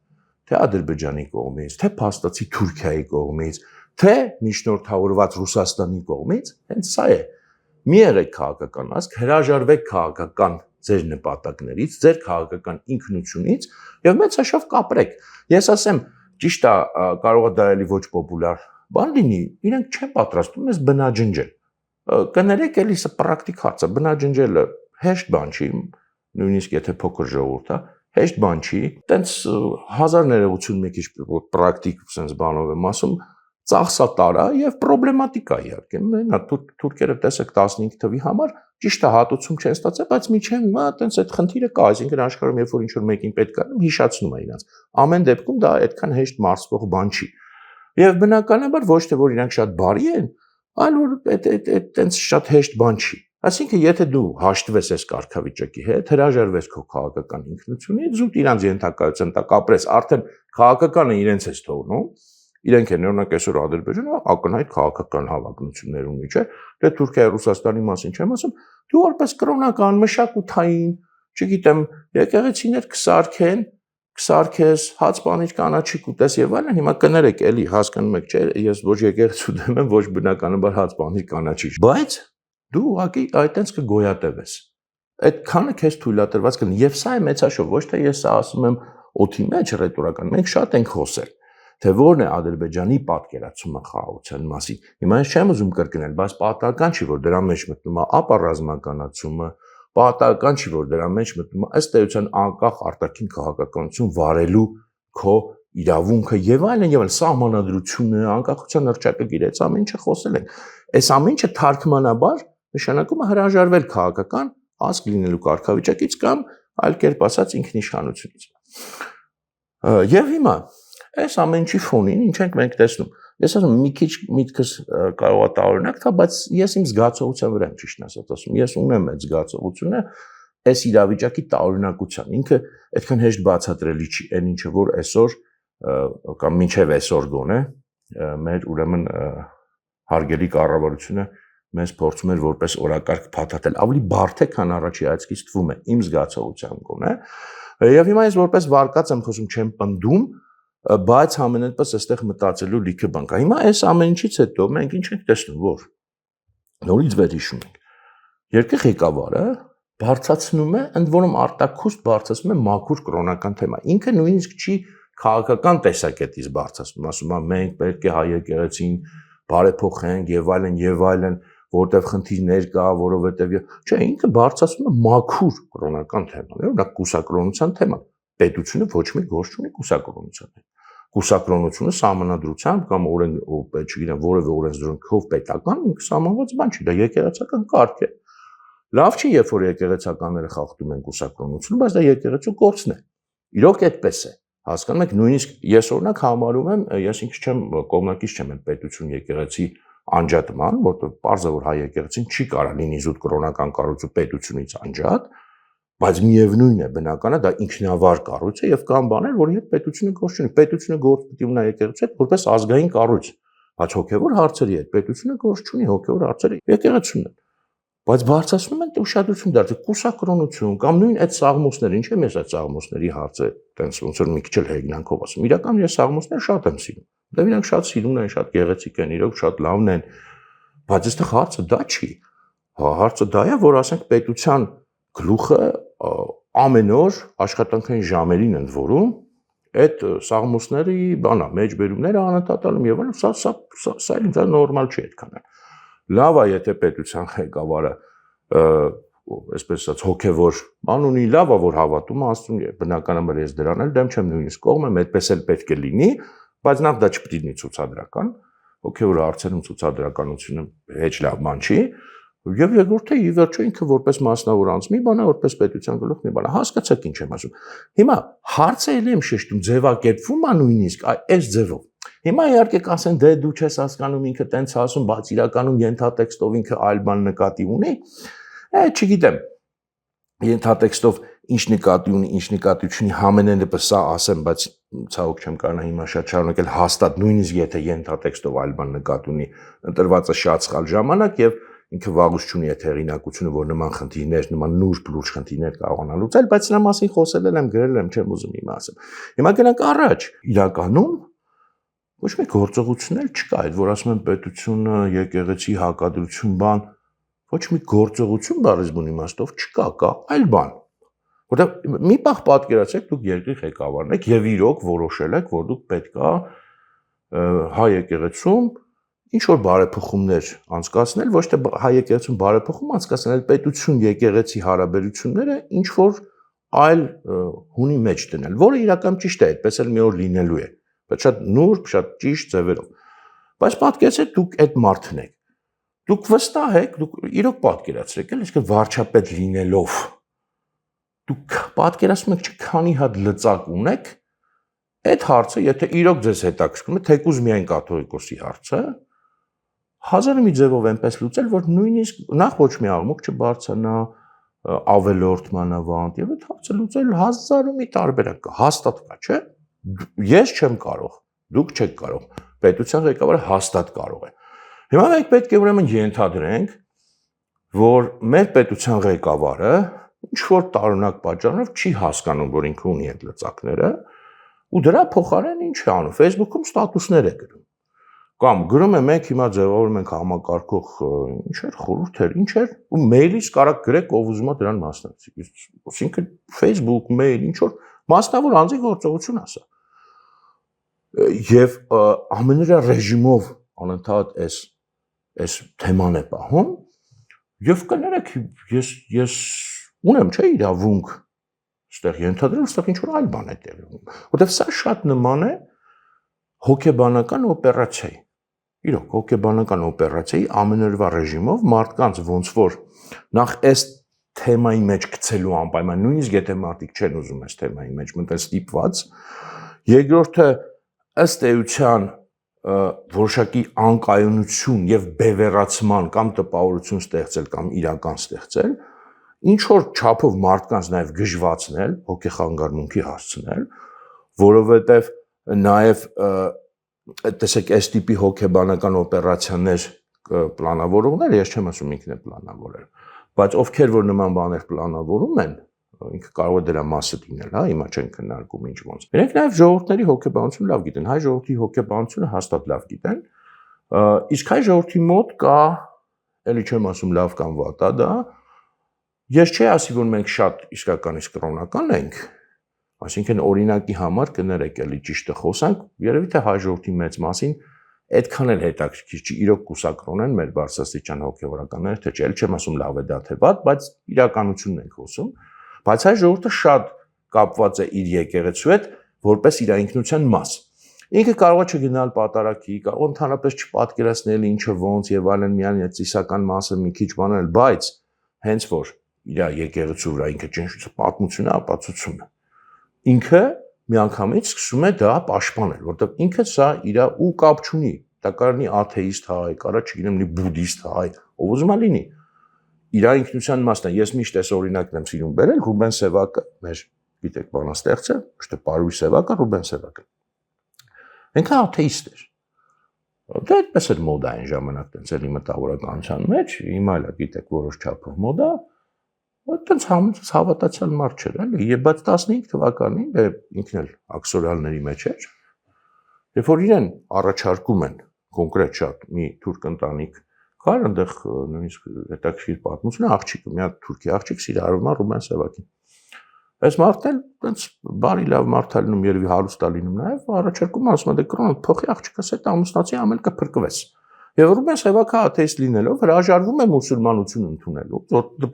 թե Ադրբեջանի կողմից, թե փաստացի Թուրքիայի կողմից, թե միջնորդավորված Ռուսաստանի կողմից, հենց սա է։ Մի եղեք քաղաքական ազգ, հրաժարվեք քաղաքական ձեր նպատակներից, ձեր քաղաքական ինքնությունից եւ մեծ հաշվով կապրեք։ Ես ասեմ, ճիշտ է, կարող է դա էլի ոչ պոպուլար բան լինի, իրենք չեն պատրաստվում ես բնաջնջել։ Կներեք էլի սա պրակտիկ հարց է, բնաջնջելը հեշտ բան չի, նույնիսկ եթե փոքր ժողովուրդ է, հեշտ բան չի, տենց հազար ներողություն մի քիչ որ պրակտիկ sense բանով եմ ասում, ծախսատար է եւ պրոբլեմատիկ է իհարկե։ Մենա թուրքերը տեսեք 15 թվի համար ճիշտ է հատուցում չեն ստացել, բայց միջև հիմա այտենց այդ խնդիրը կա, այսինքն աշխարհում երբ որ ինչ-որ մեկին պետք է հիշացնում է իրենց։ Ամեն դեպքում դա այդքան հեշտ մարսվող բան չի։ Եվ բնականաբար ոչ թե որ իրանք շատ բարի են, այլ որ այտենց շատ հեշտ բան չի։ Այսինքն եթե դու հաշտվես այս կարգավիճակի հետ, հրաժարվես քո քաղաքական ինքնությունից, զուտ իրանց ենթակայության տակ ապրես, արդեն քաղաքականը իրենց էս թողնում, Իրենք են օրինակ այսօր Ադրբեջանը ակնհայտ քաղաքական հավակնություններ ունի, չէ՞։ Դե Թուրքիայի Ռուսաստանի մասին չեմ ասում, դու որպես կրոնական մշակութային, չգիտեմ, եկեղեցիներ կսարքես, հաց պանիր կանաչի կուտես եւ այլն, հիմա կներեք, էլի հասկանում եք, չէ՞, ես ոչ եկեղեցու դեմ եմ, ոչ բնականաբար հաց պանիր կանաչի։ Բայց դու ուղղակի այտենց կգոյատևես։ Այդքանը քեզ թույլատրված կլինի եւ սա է մեծաշով, ոչ թե ես սա ասում եմ օդի մեջ ռետորական, մենք շատ ենք խոսել, թե որն է Ադրբեջանի պատկերացումը խաղաղության մասին։ Հիմա ես չեմ ուզում կրկնել, բայց պատահական չի, որ դրա մեջ մտնում է ապառազմականացումը, պատահական չի, որ դրա մեջ մտնում է ըստ էության անկախ արտաքին քաղաքականություն վարելու քո իրավունքը եւ այլն, սահմանադրությունը, անկախության հռչակագիրը, այս ամեն ինչը խոսել ենք։ Այս ամեն ինչը թարգմանաբար նշանակում է հրաժարվել քաղաքական ազգ լինելու կարգավիճակից կամ այլ կերպ ասած ինքնիշխանությունից։ Եվ հիմա այս ամեն ինչի ֆոնին ինչ ենք մենք տեսնում։ Ես ասում մի քիչ միտքս կարող է տարօրինակ թա, բայց ես իմ զգացողության վրա եմ ճիշտ ասած ասում։ Ես ունեմ այդ զգացողությունը այս իրավիճակի տարօրինակության։ Ինքը այդքան հեշտ բացատրելի չի, այն ինչը որ այսօր կամ մինչև այսօր գոնե մեր ուրեմն հարգելի կառավարությունը մեզ փորձում էր որպես օրակարգ փաթաթել։ Ավելի բարդ է, քան առաջի այցքից թվում է, իմ զգացողությամբ գոնե։ Եվ հիմա ես որպես վարկած եմ խոսում, չեմ պնդում, բայց ամենայնպես այստեղ մտածելու լիքը բան կա։ Հիմա այս ամեն ինչից հետո մենք ինչ ենք տեսնում, որ նորից վերհիշում ենք։ Երկրի ղեկավարը բարձրացնում է, ընդ որում արտաքուստ բարձրացնում է մաքուր կրոնական թեմա։ Ինքը նույնիսկ չի քաղաքական տեսակետից բարձրացնում, ասում է մենք պետք է հայ եկեղեցին բարեփոխենք եւ այլն, որտեղ խնդիրներ կա, որովհետեւ չէ, ինքը բարձրացնում է մաքուր կրոնական թեմաներ, օրինակ կուսակրոնության թեման։ Պետությունը ոչ մի գործ չունի կուսակրոնության հետ։ Կուսակրոնությունը սահմանադրությամբ կամ չգիտեմ, որևէ օրենսդրությամբ պետական սահմանված բան չի, դա եկեղեցական կարգ է։ Լավ չի, երբ որ եկեղեցականները խախտում են կուսակրոնությունը, բայց դա եկեղեցու գործն է։ Իրոք այդպես է։ Հասկանում եք, նույնիսկ ես օրինակ համարում եմ, ես ինքս չեմ կողմնակից չեմ այդ պետություն եկեղեցի անջատման, որտեղ պարզ է որ հայ եկեղեցին չի կարող լինի զուտ կրոնական կառույցը պետությունից անջատ, բայց միևնույն է, բնական է, դա ինքնավար կառույց է եւ կան բաներ, որի հետ պետությունը գործ չունի։ Պետությունը գործ պետք է ունենա եկեղեցու հետ որպես ազգային կառույց, բայց հոգեվոր հարցերի հետ պետությունը գործ չունի, հոգեվոր հարցերը եկեղեցուն են։ Բայց բարձրացնում են ուշադրություն դարձը կուսակրոնություն կամ նույն այդ սաղմոսները, ինչ եմ ես այդ սաղմոսների հարցը, տենց ոնց որ մի քիչ էլ հեգնանքով ասում։ Իրականում ես սաղմոսները շատ եմ սիրում։ Դե իրանք շատ սիրուն են, շատ գեղեցիկ են, իրոք շատ լավն են։ Բայց այստեղ հարցը դա չի։ Հարցը դա է, որ ասենք պետության գլուխը ամեն օր աշխատանքային ժամերին ընդ որում այդ սաղմոսների բանա մեջբերումները անընդհատանում եւ այլն, սա ինձ նորմալ չի այդքան։ Լավ է, եթե պետության ղեկավարը այսպես ասած հոգևոր բան ունի, լավ է որ հավատում է Աստծուն, բնականաբար ես դրան էլ դեմ չեմ, նույնիսկ կողմ եմ, այդպես էլ պետք է լինի, բայց նախ դա չպետք է լինի ցուցադրական, հոգևոր հարցերում ցուցադրականությունը հեչ լավ բան չի, եւ երկրորդը ի վերջո ինքը որպես մասնավոր անձ մի բան է, որպես պետության գլուխ մի բան է, հասկացեք ինչ եմ ասում։ Հիմա հարցը էլ եմ շեշտում, ձևակերպվում է նույնիսկ այս ձևով։ Հիմա իհարկե կասեն դե դու չես հասկանում ինքը տենց ասում, բայց իրականում ենթատեքստով ինքը այլ բան նկատի ունի։ Չգիտեմ, ենթատեքստով ինչ նկատի ունի, ինչ նկատի չունի, համենայնպես սա ասեմ, բայց ցավոք չեմ կարող հիմա շատ շարունակել հաստատ, նույնիսկ եթե ենթատեքստով այլ բան նկատի ունի, ընտրվածը շատ սխալ ժամանակ եւ ինքը վաղուց չունի այդ հեղինակությունը, որ նման խնդիրներ, նման նուրբ լուրջ խնդիրներ կարողանա լուծել, բայց նրա մասին խոսել եմ, գրել եմ, չեմ ուզում հիմա ասեմ։ Հիմա գնանք առաջ։ Իրականում ոչ մի գործողություններ չկա, այդ որ ասում են պետությունը, եկեղեցի հակադրություն բան, ոչ մի գործողություն բառից բուն իմաստով չկա, կա այլ բան։ Որտեղ մի պահ պատկերացրեք դուք երկրի ղեկավարն եք եւ իրոք որոշել եք, որ դուք պետքա հայ եկեղեցում ինչ որ բարեփոխումներ անցկացնել, ոչ թե հայ եկեղեցում բարեփոխում անցկացնել, պետություն եկեղեցի հարաբերությունները ինչ որ այլ հունի մեջ դնել, որը իրական ճիշտ է, այդպես էլ մի օր լինելու է, բայց շատ նուրբ, շատ ճիշտ ձևերով։ Բայց պատկերացրեք դուք այդ մարդն եք։ Դուք վստահ եք, դուք իրոք պատկերացրեք, այսինքն վարչապետ լինելով դուք պատկերացնում եք քանի հատ լծակ ունեք, այդ հարցը, եթե իրոք ձեզ հետաքրքրում է, թեկուզ միայն կաթողիկոսի հարցը, հազար մի ձևով այնպես լուծել, որ նույնիսկ նախ ոչ մի աղմուկ չբարձրանա, ավելորդ մանավանդ, եւ այդ հարցը լուծել հազար ու մի տարբերակ կա, հաստատ կա, չէ՞։ Ես չեմ կարող, դուք չեք կարող, պետության ղեկավարը հաստատ կարող է։ Հիմա մենք պետք է ուրեմն ենթադրենք, որ մեր պետության ղեկավարը ինչ որ տարօրինակ պատճառով չի հասկանում, որ ինքը ունի այդ լծակները, ու դրա փոխարեն ինչ է անում, Facebook-ում ստատուսներ է գրում։ Կամ գրում է մենք հիմա ձևավորում ենք համակարգող ինչեր, խորհուրդեր, ինչեր, ու մեյլից կարակ գրեք, ով ուզում է դրան մասնակցի։ Այսինքն Facebook, մեյլ, ինչ որ մասնավոր անձի գործողություն ասա։ Եվ ամենուրա ռեժիմով անընդհատ այս թեման է պահում, եւ կներեք ես ունեմ չէ իրավունք այստեղ ենթադրել, այստեղ ինչ որ այլ բան է տեղի ունենում։ Որտեւ սա շատ նման է հոգեբանական օպերացիայի։ Իրոք, հոգեբանական օպերացիայի ամենօրվա ռեժիմով մարդկանց ոնց որ նախ այս թեմայի մեջ գցելու անպայման, նույնիսկ եթե մարդիկ չեն ուզում այս թեմայի մեջ մտնել ստիպված, երկրորդը ըստ էության որոշակի անկայունություն եւ բևեռացման կամ տպավորություն ստեղծել կամ իրական ստեղծել, ինչ որ չափով մարդկանց նաեւ գժվացնել, հոգեխանգարմունքի հասցնել, որովհետեւ նաեւ տեսեք այս տիպի հոգեբանական օպերացիաներ պլանավորողները, ես չեմ ասում ինքն է պլանավորել, բայց ովքեր որ նման բաներ պլանավորում են, ինքը կարող է դրա մասը լինել, հա, հիմա չեն քննարկում ինչ ոնց։ Իրենք նաև ժողովուրդների հոգեբանությունը լավ գիտեն, հայ ժողովրդի հոգեբանությունը հաստատ լավ գիտեն, իսկ հայ ժողովրդի մոտ կա, էլի չեմ ասում լավ կամ վատ, դա ես չի ասի, որ մենք շատ իսկական իսկ կրոնական ենք, այսինքն օրինակի համար կներեք էլի ճիշտը խոսանք, երևի թե հայ ժողովրդի մեծ մասին այդքան էլ հետաքրքիր չի, իրոք կուսակրոն են մեր բարձրաստիճան հոգեվորականները, թե չէ, չեմ ասում լավ է դա թե վատ, բայց իրականությունն ենք խոսում, բայց հայ ժողովուրդը շատ կապված է իր եկեղեցու հետ, որպես իր ինքնության մաս։ Ինքը կարող է չգնալ պատարագի, կարող ընդհանրապես չպատկերացնել ինչը ոնց եւ այլն, միայն այդ ծիսական մասը մի քիչ բանել, բայց հենց որ իր եկեղեցու վրա ինքը ճնշում պատմությունը, ապացուցումը։ Ինքը միանգամից սկսում է դա պաշտպանել, որտեղ ինքը սա իր ու կապ չունի, դա կարողի աթեիստ հայ, կարող չգիտեմ, լի բուդդիստ հայ, ով ուզում է լինի։ Իր ինքնության մասն է, ես միշտ այս օրինակն եմ սիրում բերել, Ռուբեն Սևակը, մեր գիտեք բանաստեղծը, ոչ թե Պարույր Սևակը, Ռուբեն Սևակը։ Ինքը աթեիստ էր։ Դա այդպես էր մոդա այն ժամանակ, տենց էլի մտավորականության մեջ, հիմա էլ գիտեք որոշ չափով մոդա, այդտենց հավատացյալ մարդ չէր, էլի, եւ բայց 15 թվականին դե ինքն էլ աքսորալների մեջ էր, երբ որ իրեն առաջարկում են կոնկրետ շատ մի թուրք ընտանիք կար, այնտեղ նույնիսկ հետաքրքիր պատմություն, աղջիկը, մի հատ թուրքի աղջիկ սիրահարվում է Ռուբեն Սևակին։ Այս մարդն էլ այնց բարի լավ մարդ է լինում, երևի հարուստ է լինում նաեւ, առաջարկում ասում է դե կրոնը փոխի աղջիկս հետ ամուսնացի, ամեն կփրկվես։ Եվ Ռուբեն Սևակը աթեիստ լինելով հրաժարվում է մուսուլմանություն ընդունելու,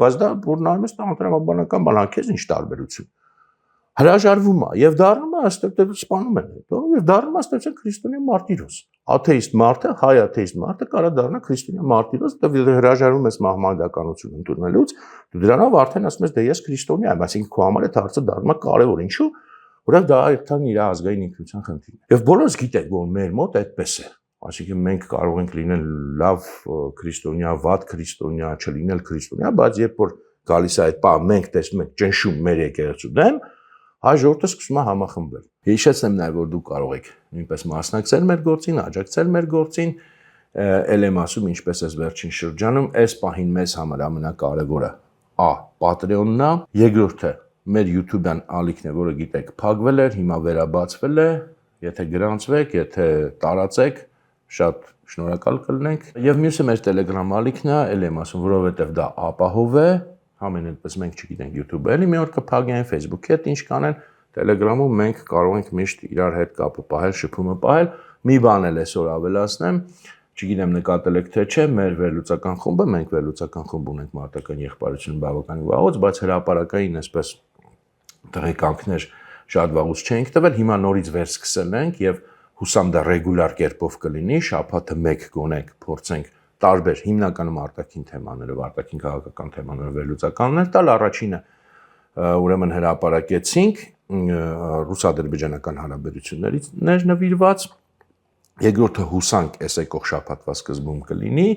բայց դա որ նայում ես տրամաբանական բան, քեզ ինչ տարբերություն։ Հրաժարվում է եւ դառնում է ըստ սպանում են հետո եւ դառնում է ըստ քրիստոնյա մարտիրոս։ Աթեիստ մարդը, հայ աթեիստ մարդը կարող դառնա քրիստոնյա մարտիրոս, դա հրաժարվում ես մահմադականություն ընդունելուց, դու դրանով արդեն ասում ես դե ես քրիստոնյա եմ, այսինքն քո համար այդ հարցը դառնում է կարևոր, ինչու՞, որովհետեւ դա այդքան իր ազգային ինքնության խնդիրն է։ Եվ բոլորս գիտենք, որ մեր մոտ այդպես է։ Այսինքն մենք կարող ենք լինել լավ քրիստոնյա, վատ քրիստոնյա, չլինել քրիստոնյա, բայց երբ որ գալիս է այդ բանը, մենք տեսնում ենք ճնշում մեր եկեղեցու դեմ, հայ ժողովուրդը սկսում է համախմբվել։ Հիշեցնեմ նաև, որ դուք կարող եք նույնպես մասնակցել մեր գործին, աջակցել մեր գործին, ել եմ ասում, ինչպես էս վերջին շրջանում, այս պահին մեզ համար ամենակարևորը A. Patreon-ն է, երկրորդը մեր YouTube-յան ալիքն է, որը գիտեք, փակվել էր, հիմա վերաբացվել է, եթե գրանցվեք, եթե տարածեք, շատ շնորհակալ կլինենք։ Եվ մյուսը մեր Telegram ալիքն է, ել եմ ասում, որովհետև դա ապահով է, ամեն այդպես մենք չգիտենք YouTube-ը, էլի մի օր կփակեն Facebook-ի հետ ինչ կանեն, Telegram-ում մենք կարող ենք միշտ իրար հետ կապը պահել, շփումը պահել։ Մի բան էլ այսօր ավելացնեմ, չգիտեմ նկատել եք թե չէ, մեր վերլուծական խումբը, մենք վերլուծական խումբ ունենք մարտական եղբայրություն բավականին վաղուց, բայց հրապարակային այսպես տեղեկանքներ շատ վաղուց չենք տվել, հիմա նորից վերսկսել ենք եւ հուսամ դա ռեգուլար կերպով կլինի, շաբաթը 1 գոնենք, փորձենք տարբեր հիմնականում արտաքին թեմաներով, արտաքին քաղաքական թեմաներով վերլուծականներ տալ, առաջինը ուրեմն հրապարակեցինք ռուս-ադրբեջանական հարաբերություններից նվիրված, երկրորդը հուսանք այս եկող շաբաթվա սկզբում կլինի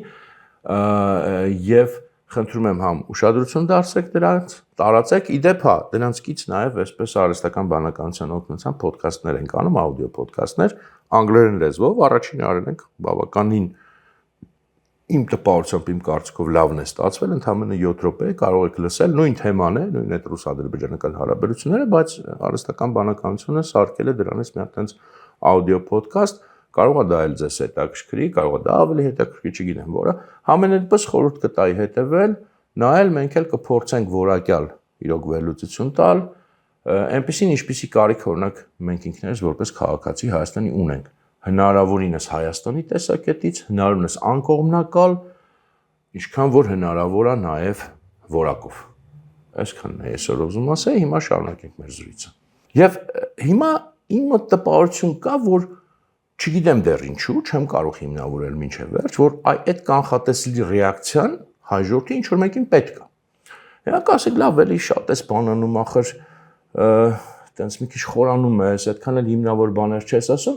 եւ խնդրում եմ համ ուշադրություն դարձրեք դրանց, տարածեք, իդեպ հա, դրանցից նաև այսպես արհեստական բանականության օգնությամբ ոդքասթներ ենք անում, աուդիո ոդքասթներ, անգլերեն լեզվով, առաջինը արել ենք բավականին իմ տպավորությամբ իմ կարծիքով լավն է ստացվել, ընդամենը 7 րոպե կարող եք լսել, նույն թեման է, նույն այդ ռուս-ադրբեջանական հարաբերությունները, բայց արհեստական բանականությունը սարքել է դրանից մի հատ այնց աուդիո ոդքասթ, կարող է դա էլ ձեզ հետաքրքրի, կարող է դա ավելի հետաքրքրի, չգիտեմ որը, համենայնպես խորհուրդ կտայի հետևել, նայել, մենք էլ կփորձենք որակյալ իրոք վերլուծություն տալ, այնպեսին ինչպիսի կարիք օրինակ մենք ինքներս որպես քաղաքացի Հայաստանի ունենք հնարավորինս Հայաստանի տեսակետից, հնարավորինս անկողմնակալ, ինչքան որ հնարավոր է նաև որակով։ Այսքանն է այսօր ուզում ասել, հիմա շարունակենք մեր զրույցը։ Եվ հիմա իմ մոտ տպավորություն կա, որ չգիտեմ դեռ ինչու, չեմ կարող հիմնավորել մինչև վերջ, որ այդ կանխատեսելի ռեակցիան հայ ժողովրդի ինչ որ մեկին պետք է։ Հիմա կասեք, լավ, էլի շատ էս բանանում ախր այտենց մի քիչ խորանում ես, այդքան էլ հիմնավոր բաներ չես ասում։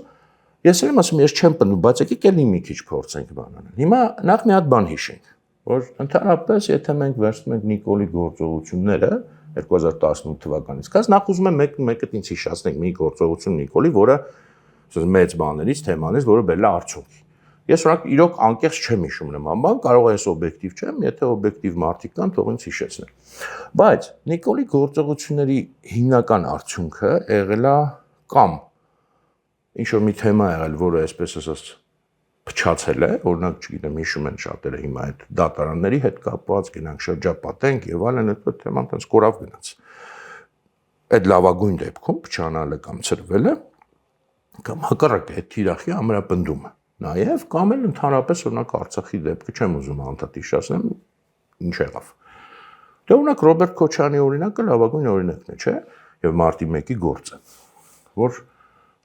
Ես եմ ասում, ես չեմ պնդում, բայց եկեք էլի մի քիչ փորձենք բանանել։ Հիմա նախ մի հատ բան հիշենք, որ ընդհանրապես եթե մենք վերցնում ենք Նիկոլի գործողությունները 2018 թվականից, կաս նախ ուզում եմ մեկը ինձ հիշեցնենք մի գործողություն Նիկոլի, որը մեծ բաներից, թեմանից, որը բերել է արդյունքի։ Ես օրինակ իրոք անկեղծ չեմ հիշում նման բան, կարող է ես օբյեկտիվ չեմ, եթե օբյեկտիվ մարդիկ կան, թող ինձ հիշեցնեն։ Բայց Նիկոլի գործողությունների հիմնական արդյունքը եղել է կամ ինչ որ մի թեմա եղել, որը այսպես ասած փչացել է, օրինակ, չգիտեմ, հիշում են շատերը հիմա այդ դատարանների հետ կապված, գնանք շրջապատենք եւ այլն, այդ թեման տենց կորավ գնաց։ Այդ լավագույն դեպքում փչանալը կամ ծրվելը կամ հակառակը այդ թիրախի ամրապնդումը նաև կամ էլ ընդհանրապես օրինակ Արցախի դեպքը չեմ ուզում անդադի շասնեմ ինչ եղավ։ Դե օրինակ Ռոբերտ Քոչարյանի օրինակը լավագույն օրինակն է, չէ՞, եւ մարտի 1-ի գործը, որ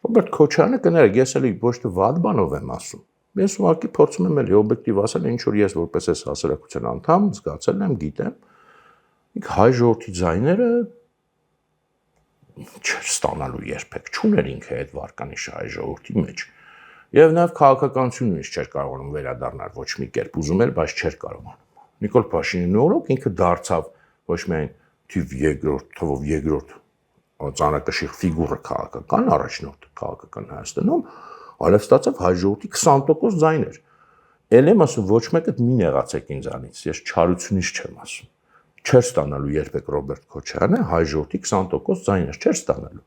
Ռոբերտ Քոչարյանը կներեք, ես էլի ոչ թե վատ բանով եմ ասում։ Ես ուղղակի փորձում եմ էլի օբյեկտիվ ասել, ինչ որ ես որպես այս հասարակության անդամ զգացել եմ, գիտեմ։ Ինք հայ ժողովրդի ձայները չստանալու երբեք չուներ ինքը այդ վարկանիշը հայ ժողովրդի մեջ։ Եվ նաև քաղաքականությունն ինչ չէր կարողանում վերադառնալ ոչ մի կերպ, ուզում էր, բայց չէր կարողանում։ Նիկոլ Փաշինյանի օրոք ինքը դարձավ ոչ միայն թիվ երկրորդ, թվով երկրորդ ծանրակշիռ ֆիգուրը քաղաքական, առաջնորդ քաղաքական Հայաստանում, այլև ստացավ հայ ժողովրդի 20% ձայներ։ Էլ եմ ասում, ոչ մեկը մի եղացեք ինձանից, ես չարությունից չեմ ասում։ Չէր ստանալու երբեք Ռոբերտ Քոչարյանը հայ ժողովրդի 20% ձայներ, չէր ստանալու։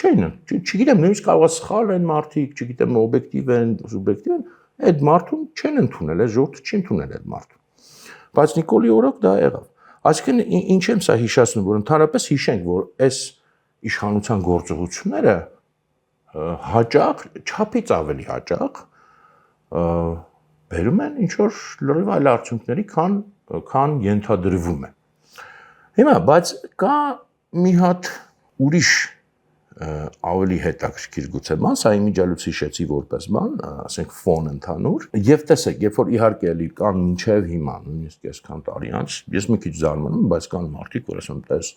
Չէին, չգիտեմ, նույնիսկ կարող է սխալ են մարդիկ, չգիտեմ, օբյեկտիվ են, սուբյեկտիվ են, այդ մարդուն չեն ընդունել, այդ ժողովուրդը չի ընդունել այդ մարդուն։ Բայց Նիկոլի օրոք դա եղավ։ Այսինքն ինչ եմ սա հիշեցնում, որ ընդհանրապես հիշենք, որ այս իշխանության գործողությունները հաճախ, չափից ավելի հաճախ բերում են ինչ որ լրիվ այլ արդյունքների, քան ենթադրվում է։ Հիմա, բայց կա մի հատ ուրիշ ավելի հետաքրքիր գուցե բան, սա իմիջիալուց հիշեցի որպես բան, ասենք ֆոն ընդհանուր, եւ տեսեք, երբ որ իհարկե էլի կան մինչեւ հիմա, նույնիսկ այսքան տարի անց, ես մի քիչ զարմանում, բայց կան մարդիկ, որ ասում տես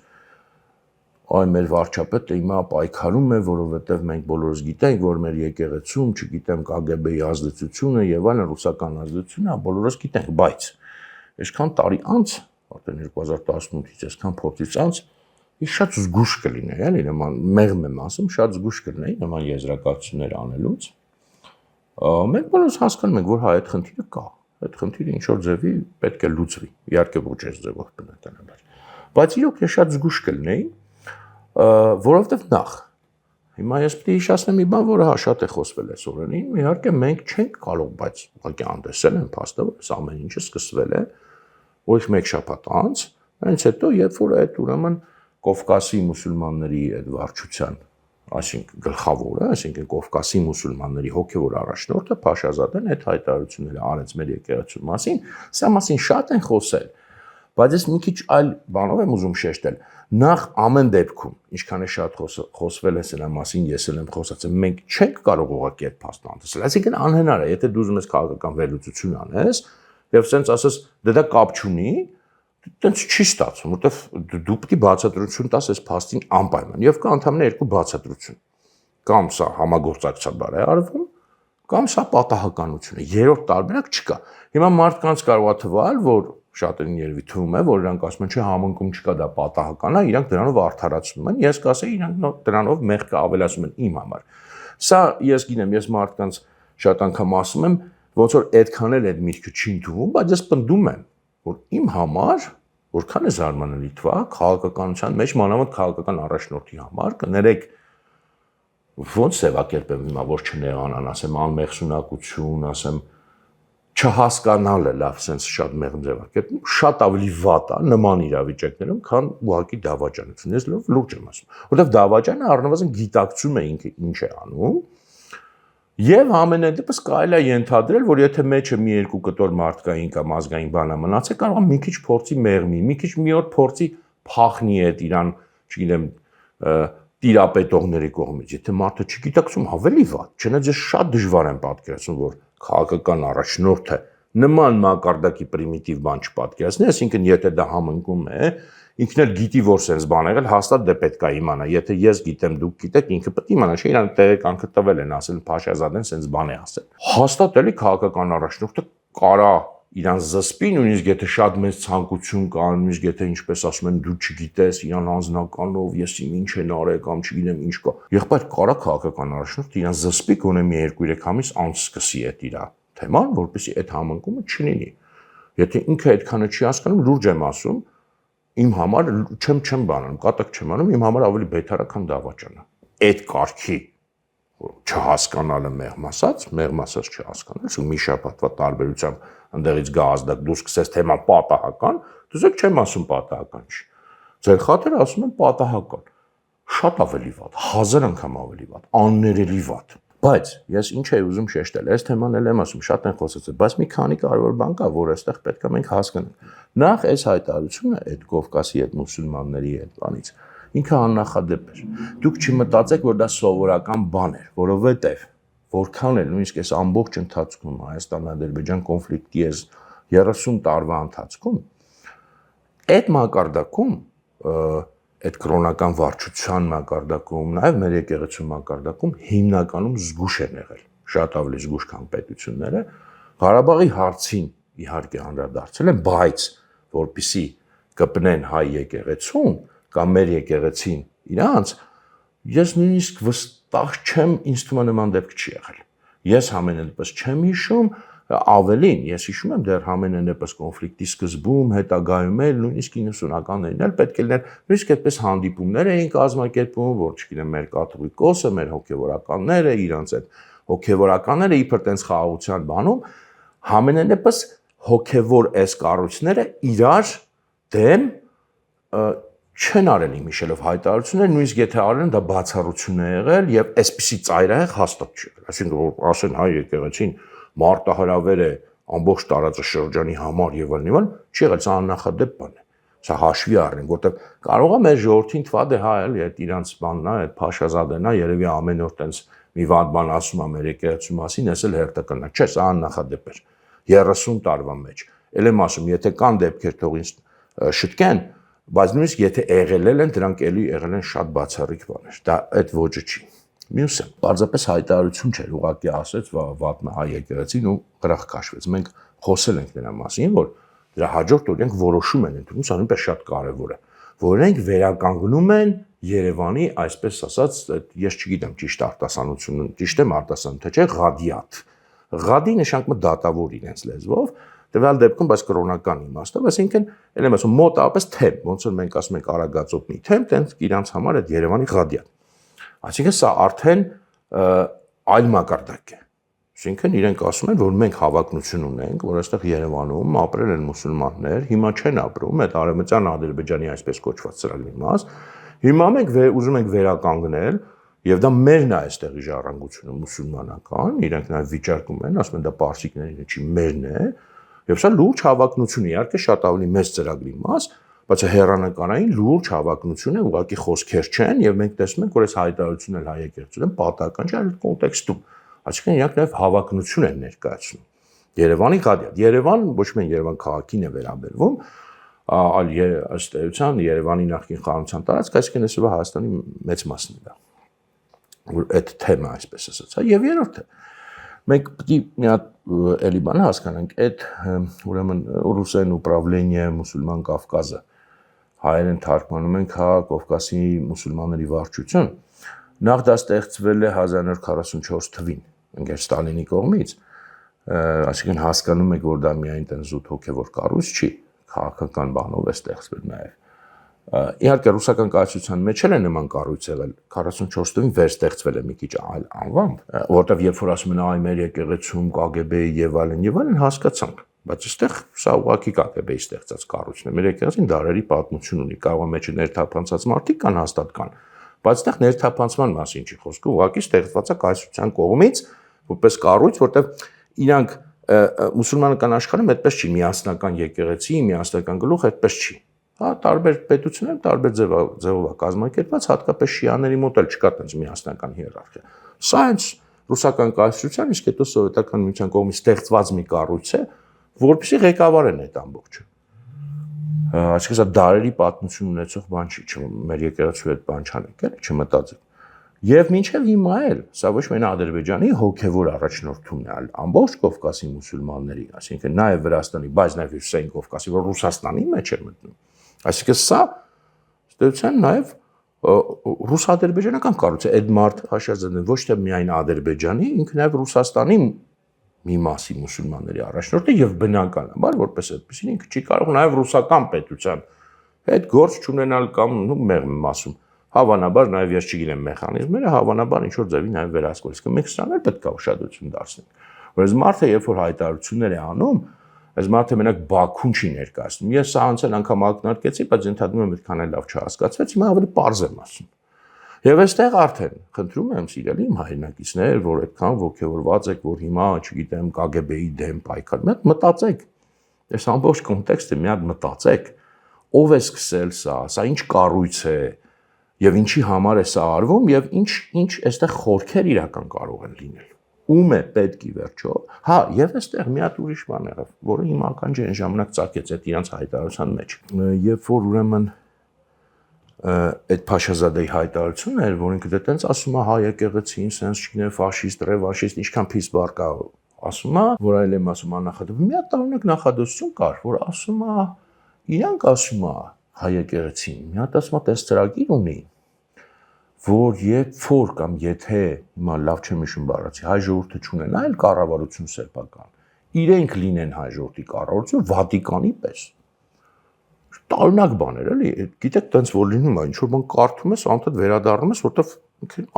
այ մեր վարչապետը հիմա պայքարում է, որովհետեւ մենք բոլորս գիտենք, որ մեր եկեղեցում, չգիտեմ, KGB-ի ազդեցությունը եւ այլն ռուսական ազդեցությունը, բոլորս գիտենք, բայց այսքան տարի անց, արդեն 2018-ից այսքան փորձից անց Ես շատ զգուշ կլինեի, էլի նման մեղմ եմ ասում, շատ զգուշ կլինեի նման եզրակացություններ անելուց։ Մենք բոլորս հասկանում ենք, որ հա այդ խնդիրը կա, այդ խնդիրը ինչ որ ձևի պետք է լուծվի, իհարկե ոչ այս ձևով բնականաբար։ Բայց իրոք ես շատ զգուշ կլինեի, որովհետև նախ հիմա ես պետք է հիշեցնեմ մի բան, որը հա շատ է խոսվել այս օրերին, իհարկե մենք չենք կարող, բայց ուղղակի անդեսել են փաստը, որ այս ամեն ինչը սկսվել է ոչ մեկ շաբաթ անց, այնց հետո երբ որ այդ ուրեմն Կովկասի մուսուլմանների այդ վարչության, այսինքն գլխավորը, այսինքն Կովկասի մուսուլմանների հոգևոր առաջնորդը Փաշազադեն այդ հայտարարությունները արեց մեր եկեղեցու մասին, սա մասին շատ են խոսել, բայց ես մի քիչ այլ բանով եմ ուզում շեշտել։ Նախ ամեն դեպքում, ինչքան է շատ խոսվել է սրա մասին, ես էլ եմ խոսացել, մենք չենք կարող ուղղակի այդ փաստը անդեսել։ Այսինքն անհնար է, եթե դու ուզում ես քաղաքական վերլուծություն անես, եւ ասես ասես դա կապ չունի, Տենց չի ստացվում, որովհետև դու պետք է բացատրություն տաս այս փաստին անպայման։ Եվ կա ընդհանրապես երկու բացատրություն։ Կամ սա համագործակցաբար է արվում, կամ սա պատահականություն է։ Երրորդ տարբերակ չկա։ Հիմա մարդկանց կարող է թվալ, որ շատերին երևի թվում է, որ իրանք ասում են, չէ, համընկում չկա, դա պատահական է, իրանք դրանով արդարացնում են։ Ես կասեի, իրանք դրանով մեղքը ավելացնում են իմ համար։ Սա ես գիտեմ, ես մարդկանց շատ անգամ ասում եմ, ոնց որ այդքան էլ այդ միտքը չի ընդունում, բայց ես պնդում եմ, որ իմ համար որքան է զարմանալի թվա քաղաքականության մեջ, մանավանդ քաղաքական առաջնորդի համար, կներեք ոնց ձևակերպեմ հիմա, որ չնեղանան, ասեմ անմեղսունակություն, ասեմ չհասկանալը լավ sense շատ մեղմ ձևակերպում, շատ ավելի վատ է նման իրավիճակներում, քան ուղղակի դավաճանություն։ Ես լուրջ եմ ասում, որովհետև դավաճանը առնվազն գիտակցում է ինքը ինչ է անում, եւ ամենայն դեպս կարելի է ենթադրել, որ եթե մեջը մի երկու կտոր մարդկային կամ ազգային բան է մնացել, կարող է մի քիչ փորձի մեղմի, մի քիչ մի օր փորձի փախնի այդ իրան, չգիտեմ, տիրապետողների կողմից։ Եթե մարդը չգիտակցում, ավելի վատ, չնայած ես շատ դժվար եմ պատկերացնում, որ քաղաքական առաջնորդը նման մակարդակի պրիմիտիվ բան չպատկերացնի, այսինքն եթե դա համընկում է, ինքն էլ գիտի, որ sense բան եղել, հաստատ դե պետք է իմանա։ Եթե ես գիտեմ, դուք գիտեք, ինքը պետք է իմանա, չէ՞ իրան տեղեկանքը տվել են, ասել Փաշազադեն sense բան է ասել։ Հաստատ էլի քաղաքական առաջնորդը կարա իրան զսպի, նույնիսկ եթե շատ մեծ ցանկություն կա, նույնիսկ եթե ինչպես ասում են, դու չգիտես իրան անձնականով, ես իմ ինչ են արել կամ չգիտեմ ինչ կա։ Եղբայր կարա քաղաքական առաջնորդը իրան զսպի, գոնե մի 2-3 ամիս անսկսի այդ իր թեման, որպեսզի այդ համընկումը չլինի։ Եթե ինքը այդքանը չի հասկանում, լուրջ եմ ասում, իմ համար չեմ բանանում, կատակ չեմ անում, իմ համար ավելի բեթար է, քան դավաճանը։ Այդ կարգի չհասկանալը մեղմ ասած չհասկանալ, ու մի շաբաթվա տարբերությամբ ընդեղից գա ազդակ, դու սկսես թեման պատահական, դուք չեմ ասում պատահական չի։ Ձեր խաթերը ասում են պատահական։ Շատ ավելի վատ, 1000 անգամ ավելի վատ, աններելի վատ։ Բայց ես ինչ էի ուզում շեշտել, այս թեման էլ եմ ասում, շատ են խոսեցել, բայց մի քանի կարևոր բան կա, որ այստեղ պետք է մենք հասկանանք։ Նախ այս հայտարարությունը այդ Կովկասի այդ մուսուլմանների այդ բանից ինքը աննախադեպ էր։ Դուք չմտածեք, որ դա սովորական բան էր, որովհետև որքան էլ նույնիսկ այս ամբողջ ընթացքում Հայաստան-Ադրբեջան կոնֆլիկտի այս 30 տարվա ընթացքում այդ մակարդակում այդ կրոնական վարչության մակարդակում, նաև մեր եկեղեցու մակարդակում հիմնականում զգուշ են եղել, շատ ավելի զգուշ քան պետությունները, Ղարաբաղի հարցին իհարկե անդրադարձել են, բայց որպեսզի կպնեն հայ եկեղեցուն կամ մեր եկեղեցին իրանց, ես նույնիսկ վստահ չեմ, ինձ թվում է նման դեպք չի եղել։ Ես ամենևս չեմ հիշում, ավելին, ես հիշում եմ դեռ ամենևս կոնֆլիկտի սկզբում, հետագայում էլ, նույնիսկ 90-ականներին էլ պետք է լիներ, նույնիսկ այդպես հանդիպումներ էին կազմակերպվում, որ չգիտեմ, մեր կաթողիկոսը, մեր հոգևորականները, իրանց այդ հոգևորականները իբր տենց խաղաղության բանում, ամենևս հոգևոր այս կառույցները իրար դեմ չեն արել իմ հիշելով հայտարարություններ, նույնիսկ եթե արել են, դա բացառություն է եղել եւ այսպիսի ծայրահեղ հաստատ չի եղել։ Այսինքն որ ասեն հայ եկեղեցին մարտահրավեր է ամբողջ տարածաշրջանի համար եւ այլն, չի եղել, սա աննախադեպ բան է։ Սա հաշվի առնենք, որտեղ կարող է մեր ժողովրդին թվա դե հա էլի այդ իրանց բանն է, այդ Փաշազադեն է, երևի ամեն օր տենց մի վատ բան ասում է մեր եկեղեցու մասին, ես էլ հերթը կնակ։ Չէ, սա աննախադեպ էր 30 տարվա մեջ։ Էլ եմ ասում, եթե կան դեպքեր, թող ինձ շտկեն, բայց նույնիսկ եթե եղել են, դրանք էլի եղել են շատ բացառիկ բաներ։ Դա այդ ոճը չի։ Մյուսը, պարզապես հայտարարություն չէր, ուղղակի ասեց, վատնա հայ եկեղեցին ու գրախ քաշվեց։ Մենք խոսել ենք նրա մասին, որ դրա հաջորդ օրենք որոշում են ընդունում, սա նույնպես շատ կարևոր է, որոնք վերականգնում են Երևանի, այսպես ասած, ես չգիտեմ ճիշտ արտասանությունը, ճիշտ եմ արտասանում, թե չէ, ղադիատ։ Ղադի նշանակում է դատավոր իրենց լեզվով, տվյալ դեպքում, բայց կրոնական իմաստով, այսինքն, ել եմ ասում, մոտավորապես թեմ, ոնց որ մենք ասում ենք Արագածոտնի թեմ, տենց իրանց համար այդ Երևանի ղադիատ։ Այսինքն սա արդեն այլ մակարդակ է։ Այսինքն իրենք ասում են, որ մենք հավակնություն ունենք, որ այստեղ Երևանում ապրել են մուսուլմաններ, հիմա չեն ապրում, այդ Արևմտյան Ադրբեջանի այսպես կոչված ծրագրի մաս։ Հիմա մենք ուզում ենք վերականգնել, եւ դա մերն է այստեղի ժառանգությունը մուսուլմանական, իրենք նաեւ վիճարկում են, ասում են դա պարսիկների չի, մերն է, եւ սա լուրջ հավակնություն է, իհարկե շատ ավելի մեծ ծրագրի մաս, բայց հերանեկարային լուրջ հավակնություն է, ուղղակի խոսքեր չեն եւ մենք տեսնում ենք, որ այս հայտարարությունն էլ հայ եկեղեցին պատահական չէ, այլ կոնտեքստում։ Այսինքն իրանք նաեւ հավակնություն են ներկայացնում։ Երևանի ղադիատ, Երևան ոչ միայն Երևան քաղաքին է վերաբերվում, այլ ըստ էության Երևանի նախկին խանության տարածք, այսինքն այսօր Հայաստանի մեծ մասն է դա։ Որ այդ թեմը այսպես ասած, եւ երրորդը մենք պետք է մի հատ էլի բան հասկանանք, այդ ուրեմն ռուսեն ուպրավլենիա մուսուլման Կովկազը հայերեն թարգմանում ենք հա Կովկասի մուսուլմանների վարչություն, Նախ դա ստեղծվել է 1944 թվին ընկեր Ստալինի կողմից, այսինքն հասկանում եք, որ դա միայն տեն զուտ հոգևոր կառույց չի, քաղաքական բանով է ստեղծվել նաև։ Իհարկե ռուսական կայսրության մեջ էլ է նման կառույց եղել 44 թվին վերստեղծվել է մի քիչ այլ անվամբ, որտեղ երբ որ ասում են այ մեր եկեղեցում KGB-ի եւ այլն հասկացանք, բայց այստեղ սա ուղղակի KGB-ի ստեղծած կառույցն է։ Մեր եկեղեցին դարերի պատմություն ունի, կարող է մեջը ներթափանցած մարդիկ կան հաստատ կան, բայց այստեղ ներթափանցման մասին չի խոսքը, ուղղակի ստեղծված է կայսրության կողմից որպես կառույց, որտեղ իրանք մուսուլմանական աշխարհում այդպես չի, միասնական եկեղեցի, միասնական գլուխ այդպես չի։ Հա, տարբեր պետություններ տարբեր ձևով է կազմակերպված, հատկապես շիաների մոտ էլ չկա այդպես միասնական հիերարխիա։ Սա հենց ռուսական կայսրության, իսկ հետո սովետական միության կողմից ստեղծված մի կառույց է, որպեսզի ղեկավարեն այդ ամբողջը։ Այսինքն սա դարերի պատմություն ունեցող բան չի, մեր եկեղեցու հետ բան չանեք, էլի չմտածեք։ Եվ մինչև հիմա էլ, սա ոչ միայն Ադրբեջանի հոգևոր առաջնորդումն է, այլ ամբողջ Կովկասի մուսուլմանների, այսինքն նաև Վրաստանի, բայց նաև Հյուսիսային Կովկասի, որ Ռուսաստանի մեջ է մտնում։ Այսինքն սա ստեղծան նաև ռուս-ադրբեջանական կառույց է, այդ մարդ Հաշյազադեն ոչ թե միայն Ադրբեջանի, ինքը նաև Ռուսաստանի մի մասի մուսուլմանների առաջնորդը եւ բնականաբար որպես այդպեսին ինքը չի կարող նաև ռուսական պետության հետ գործ չունենալ կամ մեղմ ասում հավանաբար նաև ես չգիտեմ մեխանիզմները հավանաբար ինչ որ ձևի նաև վերահսկել իսկ մենք սրանալ պետք է ուշադրություն դարձնենք որպես մարդը երբ որ հայտարարություններ է անում այս մարդը մենակ Բաքուն չի ներկայացնում ես սա անցել անգամ ակնարկեցի բայց ընդհանրում եմ այդքան էլ լավ չհասկացվեց հիմա ավելի պարզ եմ ասում եւ այստեղ արդեն խնդրում եմ սիրելի իմ հայրենակիցներ որ այդքան ողջավորված եք որ հիմա չգիտեմ KGB-ի դեմ պայքար մի հատ մտածեք այս ամբողջ կոնտեքստը մի հատ մտածեք ով է սկսել սա ինչ կառույց է եւ ինչի համար է սա արվում եւ ինչ այստեղ խորքեր իրական կարող են լինել ում է պետք ի վերջո հա եւ այստեղ մի հատ ուրիշ բան եղավ որը հիմա ական ջեն ժամանակ ծակեց այդ իրանց հայտարարության մեջ երբ որ ուրեմն այդ Փաշազադեի հայտարարությունն էր որ ինքը դա տենց ասում է հա եկեղեցին sense չգիտեմ ֆաշիստ ռևաշիստ ինչքան փիս բառ կա ասում է որ այլ եմ ասում աննախադեպ մի հատ տարօրինակ նախադասություն կար որ ասում է իրանք ասում է հայ եկեղեցին մի հատ ասում է տես ծրագիր ունի որ երբ որ կամ եթե հիմա լավ չեմ հիշում բառացի հայ ժողովուրդը չունենա այլ կառավարություն սեփական իրենք լինեն հայ ժողովրդի կառավարություն Վատիկանի պես տարօրինակ բաներ էլի գիտեք տենց որ լինում է ինչ որ բան կարդում ես անդադ վերադառնում ես որտեվ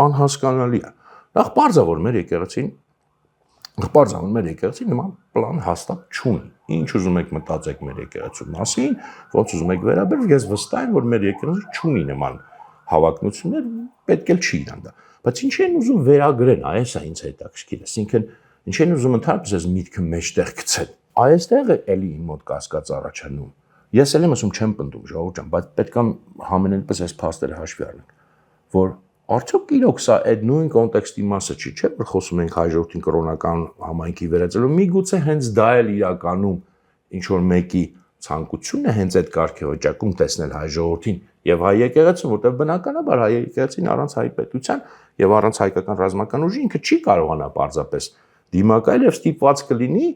անհասկանալի է նախ բարձա որ մեր եկեղեցին նման պլան հաստատ չունի ինչ ուզում եք մտածեք մեր եկեղեցու մասին ոնց ուզում եք վերաբերել ես վստահ եմ որ մեր եկեղեցին չունի նման հավակնություններ պետք էլ չի իրան դա բայց ինչ են ուզում վերագրեն այս է ինձ հետաքրքիր է այսինքն ինչ են ուզում ընդհանրապես այս միտքը մեջտեղ գցեն այստեղ է էլի իմ մոտ կասկած առաջանում ես էլ եմ ասում չեմ պնդում ժողովուրդ ջան բայց պետք է համենայնպես այս փաստերը հաշվի առնենք որ արդյոք իրոք սա այդ նույն կոնտեքստի մասը չի չէ որ խոսում ենք հայ ժողովրդին կրոնական համայնքի վերածելու միգուցե հենց դա էլ իրականում ինչ որ մեկի ցանկությունն է հենց այդ կարգի վիճակում տեսնել հայ ժողովրդին եւ հայ եկեղեցին որտեղ բնականաբար հայ եկեղեցին առանց հայ պետության եւ առանց հայկական ռազմական ուժի ինքը չի կարողանա պարզապես դիմակայել եւ ստիպված կլինի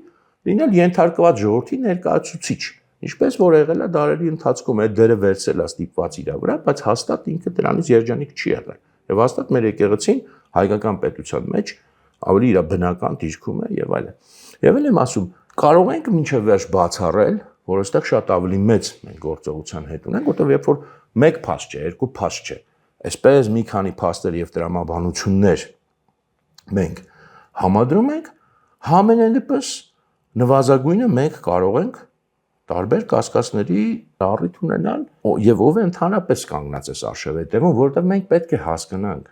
լինել ենթարկված ժողովրդի ներկայացուցիչ ինչպես որ եղել է դարերի ընթացքում այդ դերը վերցրել է ստիպված իր վրա բայց հաստատ ինքը դրանից երջանիկ չի եղել եւ հաստատ մեր եկեղեցին հայկական պետության մեջ ավելի իր բնական դիրքում է եւ այլն եւ էլ եմ ասում կարող ենք մինչեւ վերջ բացառել որ այստեղ շատ ավելի մեծ մենք գործողության հետ ունենք որտեղ երբ որ մեկ փաստ չէ երկու փաստ չէ այսպես մի քանի փաստեր եւ տրամաբանություններ մենք համադրում ենք համենայնպես նվազագույնը մենք կարող ենք տարբեր կասկածների առիթ ունենալ եւ ով է ընդհանրապես կանգնած այս արշավետևում որովհետեւ մենք պետք է հասկանանք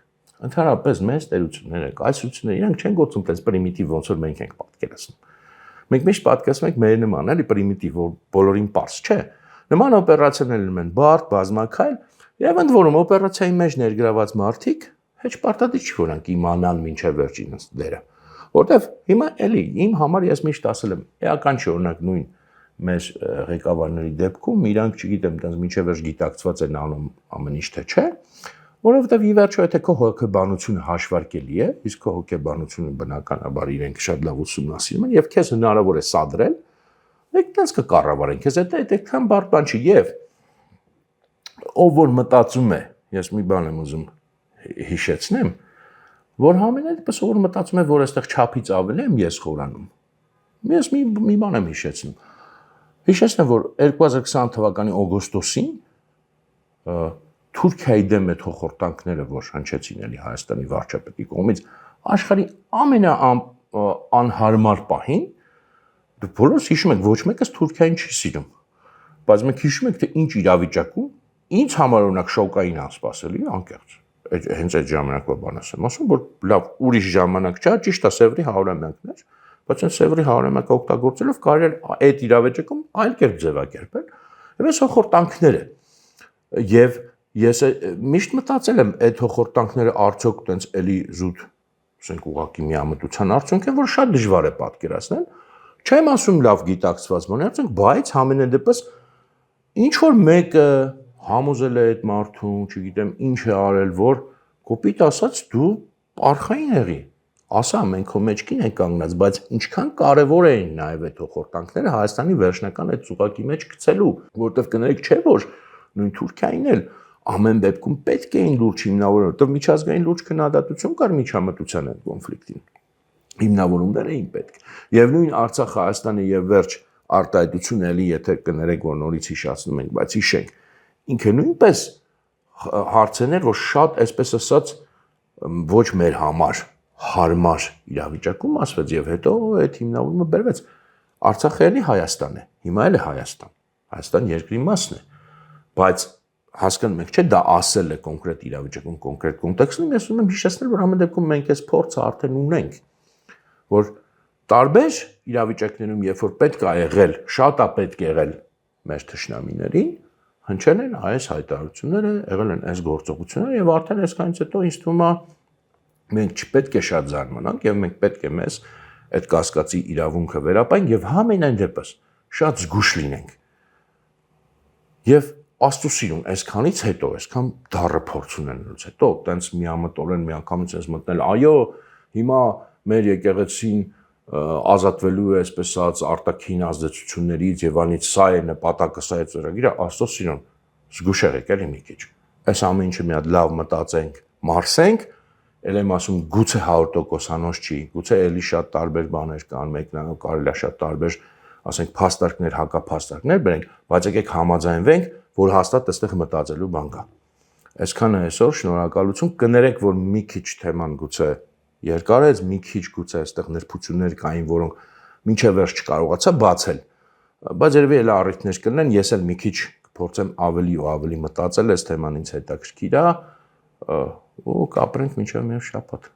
ընդհանրապես մեծ տերությունները կայսրությունները իրանք չեն գործում այնպես պրիմիտիվ ոնց որ մենք ենք պատկերացնում մենք միշտ պատկերացնում ենք մեր նման էլի պրիմիտիվ որ բոլորին པարզ չէ նման օպերացիաներ են բարդ բազմակայլ եւ ընդ որում օպերացիայի մեջ ներգրաված մարդիկ հեչ պարտադիր չի որանք իմանան ինչեւ վերջինս դերը որովհետեւ հիմա էլի իմ համար ես միշտ ասել եմ էական չի օրինակ նույն մեր ղեկավարների դեպքում իրանք չգիտեմ այդպես մինչև վերջ գիտակցված են անում ամեն ինչ թե չէ որովհետև ի վերջո եթե քո հոգեբանությունը հաշվարկելի է իսկ քո հոգեբանությունը բնականաբար իրենք շատ լավ ուսումնասիրում են եւ քեզ հնարավոր է սադրել մենք դες կկառավարենք քեզ այդքան բարդ բան չի եւ ով որ մտածում է ես մի բան եմ ուզում հիշեցնեմ, որ համենայնպես որ մտածում եմ, որ այստեղ չափից ավելի եմ ես խորանում։ Ես մի բան եմ հիշեցնում։ Հիշեցնեմ, որ 2020 թվականի օգոստոսին Թուրքիայի դեմ այդ հոխորտանքները, որ հնչեցին էլի Հայաստանի վարչապետի կողմից, աշխարհի ամենաանհարմար պահին, դուք բոլորս հիշում եք, ոչ մեկս Թուրքիային չի սիրում, բայց մենք հիշում ենք, թե ինչ իրավիճակում ինձ համար օրինակ շոկային անսպասելի, անկեղծ, հենց այդ ժամանակվա բանս եմ ասում, որ լավ ուրիշ ժամանակ չէ, ճիշտ է Սևրի 100-ամյակն էր, բայց այն Սևրի 100-ամյակը օգտագործելով կարելի է այդ իրավիճակում այլ կերպ ձևակերպել, եւ այս հոխորտանքները եւ ես միշտ մտածել եմ այդ հոխորտանքները արդյոք տենց էլի զուտ, ասենք ուղղակի միամտության արդյունք են, որ շատ դժվար է պատկերացնել, չեմ ասում լավ գիտակցված բան, ասենք, բայց համենայնդեպս ինչ որ մեկը համոզել է այդ մարդուն, չգիտեմ, ինչ է արել, որ կոպիտ ասած դու արխային եղի, ասա մենք քո մեջքին ենք կանգնած, բայց ինչքան կարևոր էին նաև այդ հոխորտանքները Հայաստանի վերջնական այդ ծուղակի մեջ գցելու, որովհետև կներեք չէ որ նույն Թուրքիային էլ ամեն դեպքում պետք է լուրջ հիմնավորում, որովհետև միջազգային լուրջ քննադատություն կար միջամտության այդ կոնֆլիկտին։ Հիմնավորումներ էին պետք։ Եվ նույն Արցախ-Հայաստանը եւ վերջ արտահայտությունը էլի եթե կներեք որ նորից հիշացնում ենք, բայց հիշենք, ինքը նույնպես հարցեր, որ շատ, այսպես ասած, ոչ մեր համար հարմար իրավիճակում ասվեց եւ հետո այդ հիմնավորումը բերվեց։ Արցախը էլի Հայաստան է, հիմա էլ է Հայաստան։ Հայաստան երկրի մասն է, բայց հասկանում եք, չէ՞ դա ասել է կոնկրետ իրավիճակում, կոնկրետ կոնտեքստում, ես ուզում եմ հիշեցնել, որ ամեն դեպքում մենք այս փորձը արդեն ունենք, որ տարբեր իրավիճակներում, երբ որ պետք է եղել, շատ է պետք եղել մեր թշնամիներին, հնչել են այս հայտարարությունները, եղել են այս գործողությունները եւ արդեն այսքանից հետո ինձ թվում է մենք չպետք է շատ զարմանանք եւ մենք պետք է մեզ այդ կասկածի իրավունքը վերապայենք եւ համենայն դեպս շատ զգուշ լինենք։ Եվ Աստծո սիրուն, այսքանից հետո, այսքան դառը փորձ ունենալուց հետո, տենց միամտորեն միանգամից ես մտնել, այո, հիմա մեր եկեղեցին ազատվելու է, այսպես ասած, արտաքին ազդեցություններից եւ անից սա է նպատակը, սա է ծրագիրը, Աստծո սիրուն, զգուշ եղեք էլի մի քիչ։ Այս ամեն ինչը մի հատ լավ մտածենք, մարսենք, ել եմ ասում, գուցե 100% անոց չի, գուցե էլի շատ տարբեր բաներ կան, մեկնանալ կարելի է շատ տարբեր, ասենք, փաստարկներ, հակափաստարկներ բերենք, բայց եկեք համաձայնվենք, որ հաստատ այստեղ մտածելու բան կա։ Այսքանը այսօր շնորհակալություն, կներեք, որ մի քիչ թեման գուցե երկար է, մի քիչ գուցե այստեղ նրբություններ կային, որոնք մինչև վերջ չկարողացա բացել, բայց երևի էլ առիթներ կլինեն, ես էլ մի քիչ կփորձեմ ավելի ու ավելի մտածել այս թեման ինձ հետաքրքիր է, ու կապրենք մինչև մեր շաբաթ։